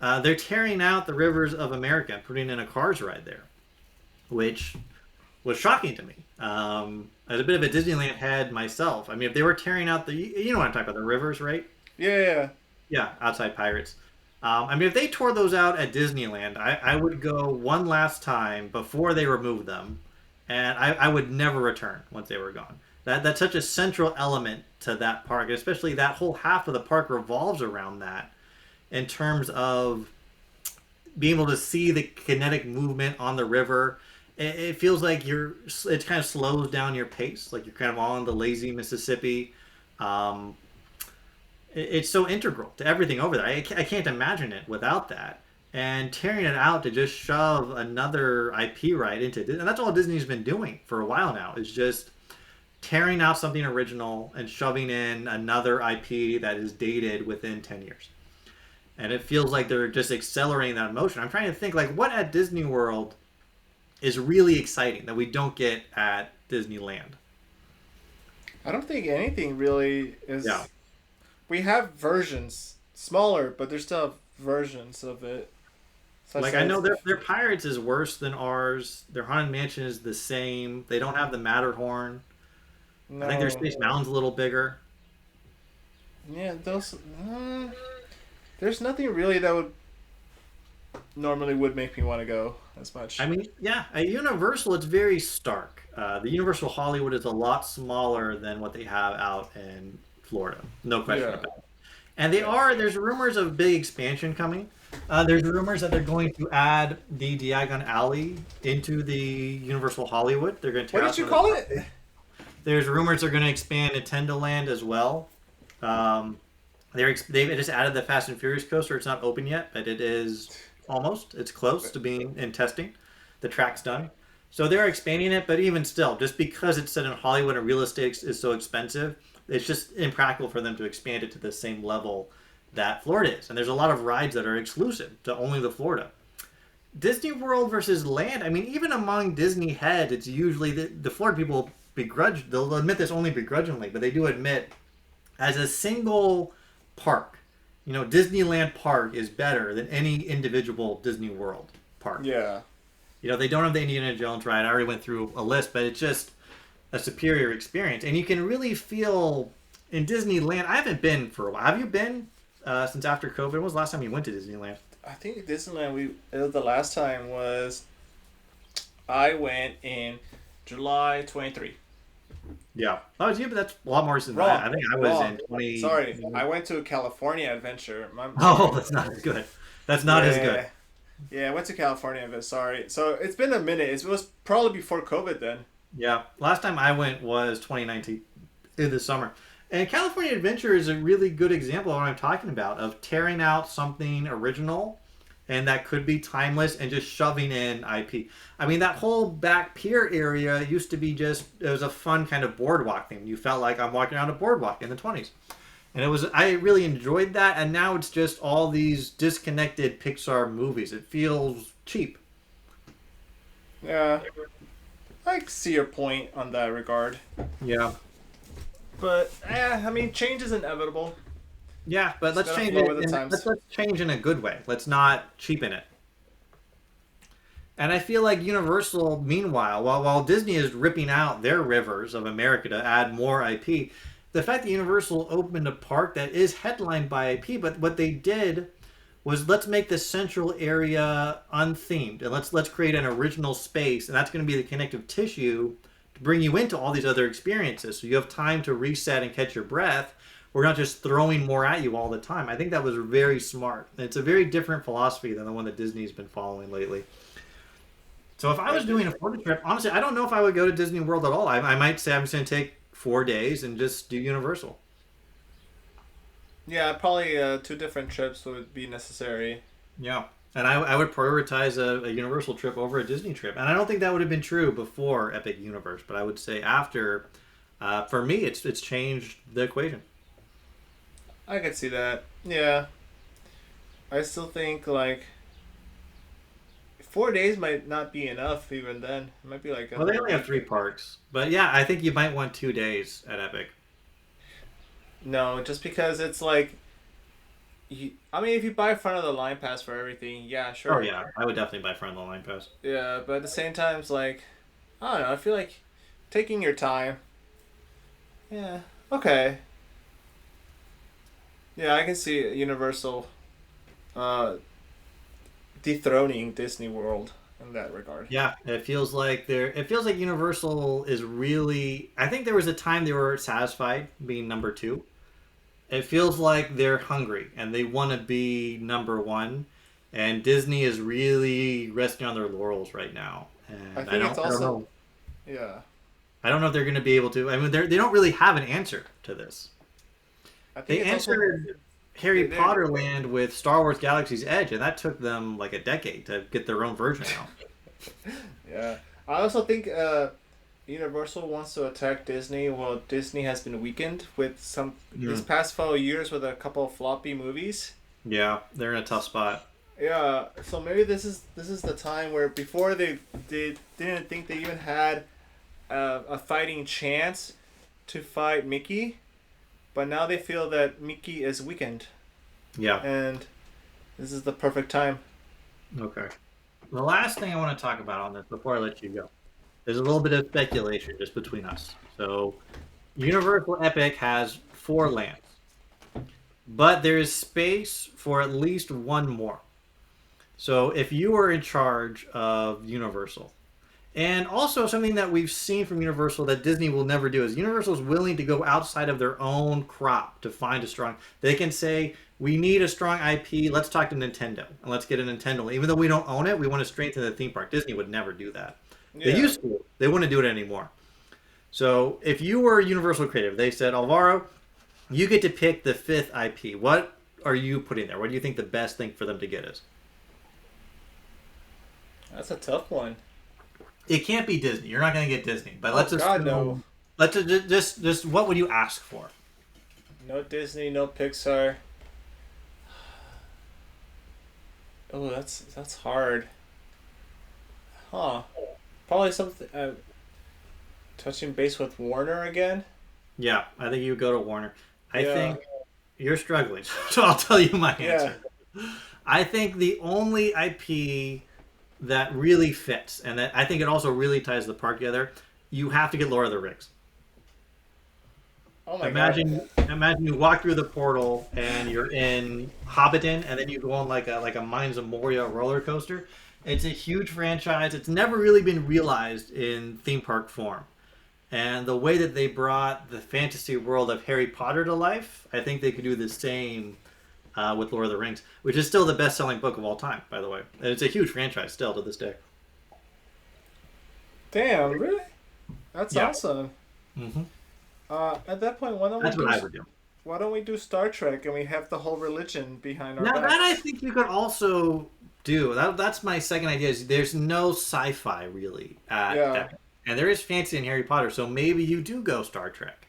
They're tearing out the rivers of America and putting in a Cars ride there, which was shocking to me. As a bit of a Disneyland head myself, I mean, if they were tearing out you know what I'm talking about, the rivers, right? Yeah. Yeah, outside Pirates. I mean, if they tore those out at Disneyland, I would go one last time before they remove them, and I would never return once they were gone. That's such a central element to that park, especially that whole half of the park revolves around that in terms of being able to see the kinetic movement on the river. It feels like it kind of slows down your pace, like you're kind of on the lazy Mississippi. Um, it's so integral to everything over there. I can't imagine it without that. And tearing it out to just shove another IP right into it, and that's all Disney's been doing for a while now, is just tearing out something original and shoving in another IP that is dated within 10 years. And it feels like they're just accelerating that motion. I'm trying to think, like, what at Disney World is really exciting that we don't get at Disneyland? I don't think anything really is. Yeah. We have versions, smaller, but there's still versions of it. Like, I know their Pirates is worse than ours. Their Haunted Mansion is the same. They don't have the Matterhorn. No. I think their Space Mountain's a little bigger. Yeah, those. There's nothing really that would make me want to go as much. I mean, yeah, at Universal, it's very stark. The Universal Hollywood is a lot smaller than what they have out in Florida. No question about it. And there's rumors of big expansion coming. There's rumors that they're going to add the Diagon Alley into the Universal Hollywood. They're going to What did you call it? There's rumors they're going to expand Nintendo Land as well. They've just added the Fast and Furious coaster. It's not open yet, but it is almost. It's close to being in testing. The track's done. So they're expanding it, but even still, just because it's set in Hollywood and real estate is so expensive, it's just impractical for them to expand it to the same level that Florida is. And there's a lot of rides that are exclusive to only the Florida. Disney World versus Land, I mean, even among Disney heads, it's usually the Florida people they'll admit this only begrudgingly, but they do admit as a single park, Disneyland Park is better than any individual Disney World park. Yeah. They don't have the Indiana Jones ride. I already went through a list, but it's just a superior experience. And you can really feel in Disneyland. I haven't been for a while. Have you been since after COVID? When was the last time you went to Disneyland? I think Disneyland, the last time was I went in July 23. Yeah. Oh, yeah, but that's a lot more recent than that. I think I was in 20... Sorry, I went to a California adventure. That's not as good. That's not as good. Yeah, I went to California adventure. Sorry. So it's been a minute. It was probably before COVID then. Yeah. Last time I went was 2019, in the summer. And California Adventure is a really good example of what I'm talking about, of tearing out something original and that could be timeless and just shoving in IP. I mean, that whole back pier area used to be it was a fun kind of boardwalk thing. You felt like I'm walking around a boardwalk in the 20s. And I really enjoyed that. And now it's just all these disconnected Pixar movies. It feels cheap. Yeah. I see your point on that regard. Yeah. But, I mean, change is inevitable. Yeah, but let's change it. Let's change in a good way. Let's not cheapen it. And I feel like Universal, meanwhile, while Disney is ripping out their rivers of America to add more IP, the fact that Universal opened a park that is headlined by IP, but what they did was let's make the central area unthemed and let's create an original space, and that's going to be the connective tissue to bring you into all these other experiences. So you have time to reset and catch your breath. We're not just throwing more at you all the time. I think that was very smart. It's a very different philosophy than the one that Disney's been following lately. So if I was doing a Florida trip, honestly, I don't know if I would go to Disney World at all. I might say I'm just going to take 4 days and just do Universal. Yeah, probably 2 different trips would be necessary. Yeah. And I would prioritize a Universal trip over a Disney trip. And I don't think that would have been true before Epic Universe, but I would say after, for me, it's changed the equation. I could see that. Yeah. I still think, 4 days might not be enough even then. It might be like... Well, they only have 3 parks. But yeah, I think you might want 2 days at Epic. No, just because it's I mean, if you buy front of the line pass for everything, yeah, Oh sure. yeah, I would definitely buy front of the line pass. Yeah, but at the same time, it's like, I don't know. I feel like taking your time. Yeah. Okay. Yeah, I can see Universal uh, dethroning Disney World in that regard. Yeah, it feels like they're. It feels like Universal is really. I think there was a time they were satisfied being number two. It feels like they're hungry and they want to be number one, and Disney is really resting on their laurels right now. I And think it's I don't also, know, yeah. I don't know if they're going to be able to. I mean, they don't really have an answer to this. I think They it's also, answered Harry they're, Potter Land with Star Wars Galaxy's Edge, and that took them like a decade to get their own version out. yeah. I also think Universal wants to attack Disney. Well, Disney has been weakened with some these Mm. past 4 years with a couple of floppy movies. Yeah, they're in a tough spot. Yeah, so maybe this is the time where before they didn't think they even had a fighting chance to fight Mickey, but now they feel that Mickey is weakened, Yeah. and this is the perfect time. Okay. The last thing I want to talk about on this before I let you go, there's a little bit of speculation just between us. So, Universal Epic has 4 lands, but there is space for at least one more. So, if you are in charge of Universal, and also something that we've seen from Universal that Disney will never do is Universal is willing to go outside of their own crop to find a strong. They can say we need a strong IP. Let's talk to Nintendo and let's get a Nintendo. Even though we don't own it, we want to strengthen the theme park. Disney would never do that. They Yeah. used to. They wouldn't do it anymore. So if you were Universal Creative, they said Alvaro, you get to pick the 5th IP. What are you putting there? What do you think the best thing for them to get is? That's a tough one. It can't be Disney. You're not going to get Disney. But Oh let's God, no. assume. Let's just what would you ask for? No Disney, no Pixar. Oh, that's hard. Huh. Probably something. Touching base with Warner again. Yeah, I think you would go to Warner. I Yeah. think you're struggling, so I'll tell you my Yeah. answer. I think the only IP that really fits, and that I think it also really ties the park together, you have to get Lord of the Rings. Oh my God. Imagine you walk through the portal and you're in Hobbiton, and then you go on like a Mines of Moria roller coaster. It's a huge franchise. It's never really been realized in theme park form. And the way that they brought the fantasy world of Harry Potter to life, I think they could do the same with Lord of the Rings, which is still the best-selling book of all time, by the way. And it's a huge franchise still to this day. Damn, really? That's Yeah. awesome. Hmm. At that point, why don't we That's do what I would do. Star Trek and we have the whole religion behind our Now that I backs? think you could also do. That's my second idea. Is there's no sci-fi really at Yeah. Epic, and there is fantasy in Harry Potter. So maybe you do go Star Trek,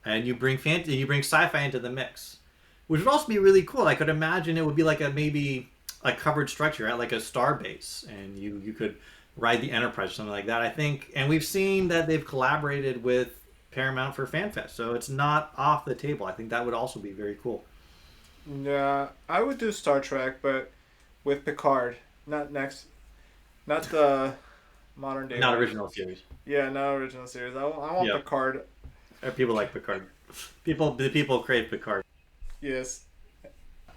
and you bring fantasy, you bring sci-fi into the mix, which would also be really cool. I could imagine it would be like a maybe a covered structure at like a star base, and you could ride the Enterprise or something like that. I think, and we've seen that they've collaborated with Paramount for FanFest, so it's not off the table. I think that would also be very cool. Yeah, I would do Star Trek, but with Picard, not the modern day Not one. original series. Yeah, not original series. I want Yeah. Picard. People like Picard. The people crave Picard. Yes.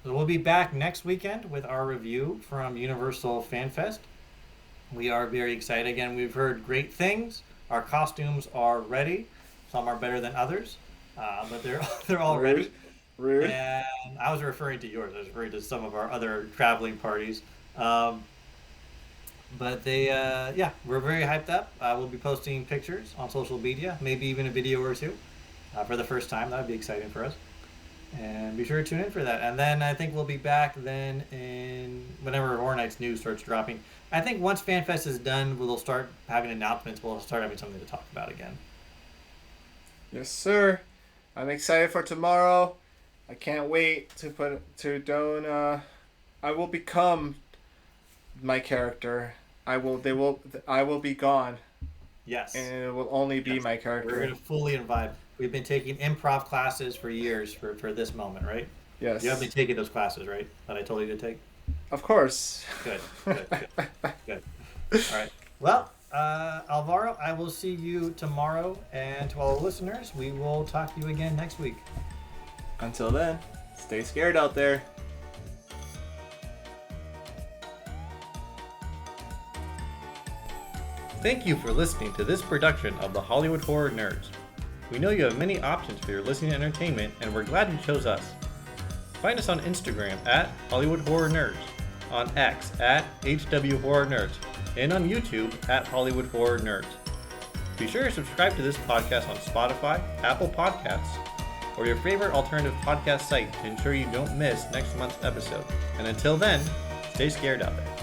So we'll be back next weekend with our review from Universal FanFest. We are very excited. Again, we've heard great things. Our costumes are ready. Some are better than others, but they're all ready. Rude. And I was referring to yours. I was referring to some of our other traveling parties. Um, but yeah, we're very hyped up. We'll be posting pictures on social media, maybe even a video or two for the first time. That would be exciting for us. And be sure to tune in for that. And then I think we'll be back then in whenever Horror Nights news starts dropping. I think once FanFest is done, we'll start having announcements. We'll start having something to talk about again. Yes, sir. I'm excited for tomorrow. I can't wait to don't. I will become my character. I will be gone, Yes. and it will only be Yes. my We're character. going to fully imbibe. We've been taking improv classes for years for this moment, right? Yes. You haven't been taking those classes, right? That I told you to take? Of course. Good. Good. All right. Well, Alvaro, I will see you tomorrow. And to all the listeners, we will talk to you again next week. Until then, stay scared out there. Thank you for listening to this production of the Hollywood Horror Nerds. We know you have many options for your listening entertainment, and we're glad you chose us. Find us on Instagram at Hollywood Horror Nerds, on X at HW Horror Nerds, and on YouTube at Hollywood Horror Nerds. Be sure to subscribe to this podcast on Spotify, Apple Podcasts, or your favorite alternative podcast site to ensure you don't miss next month's episode. And until then, stay scared out there.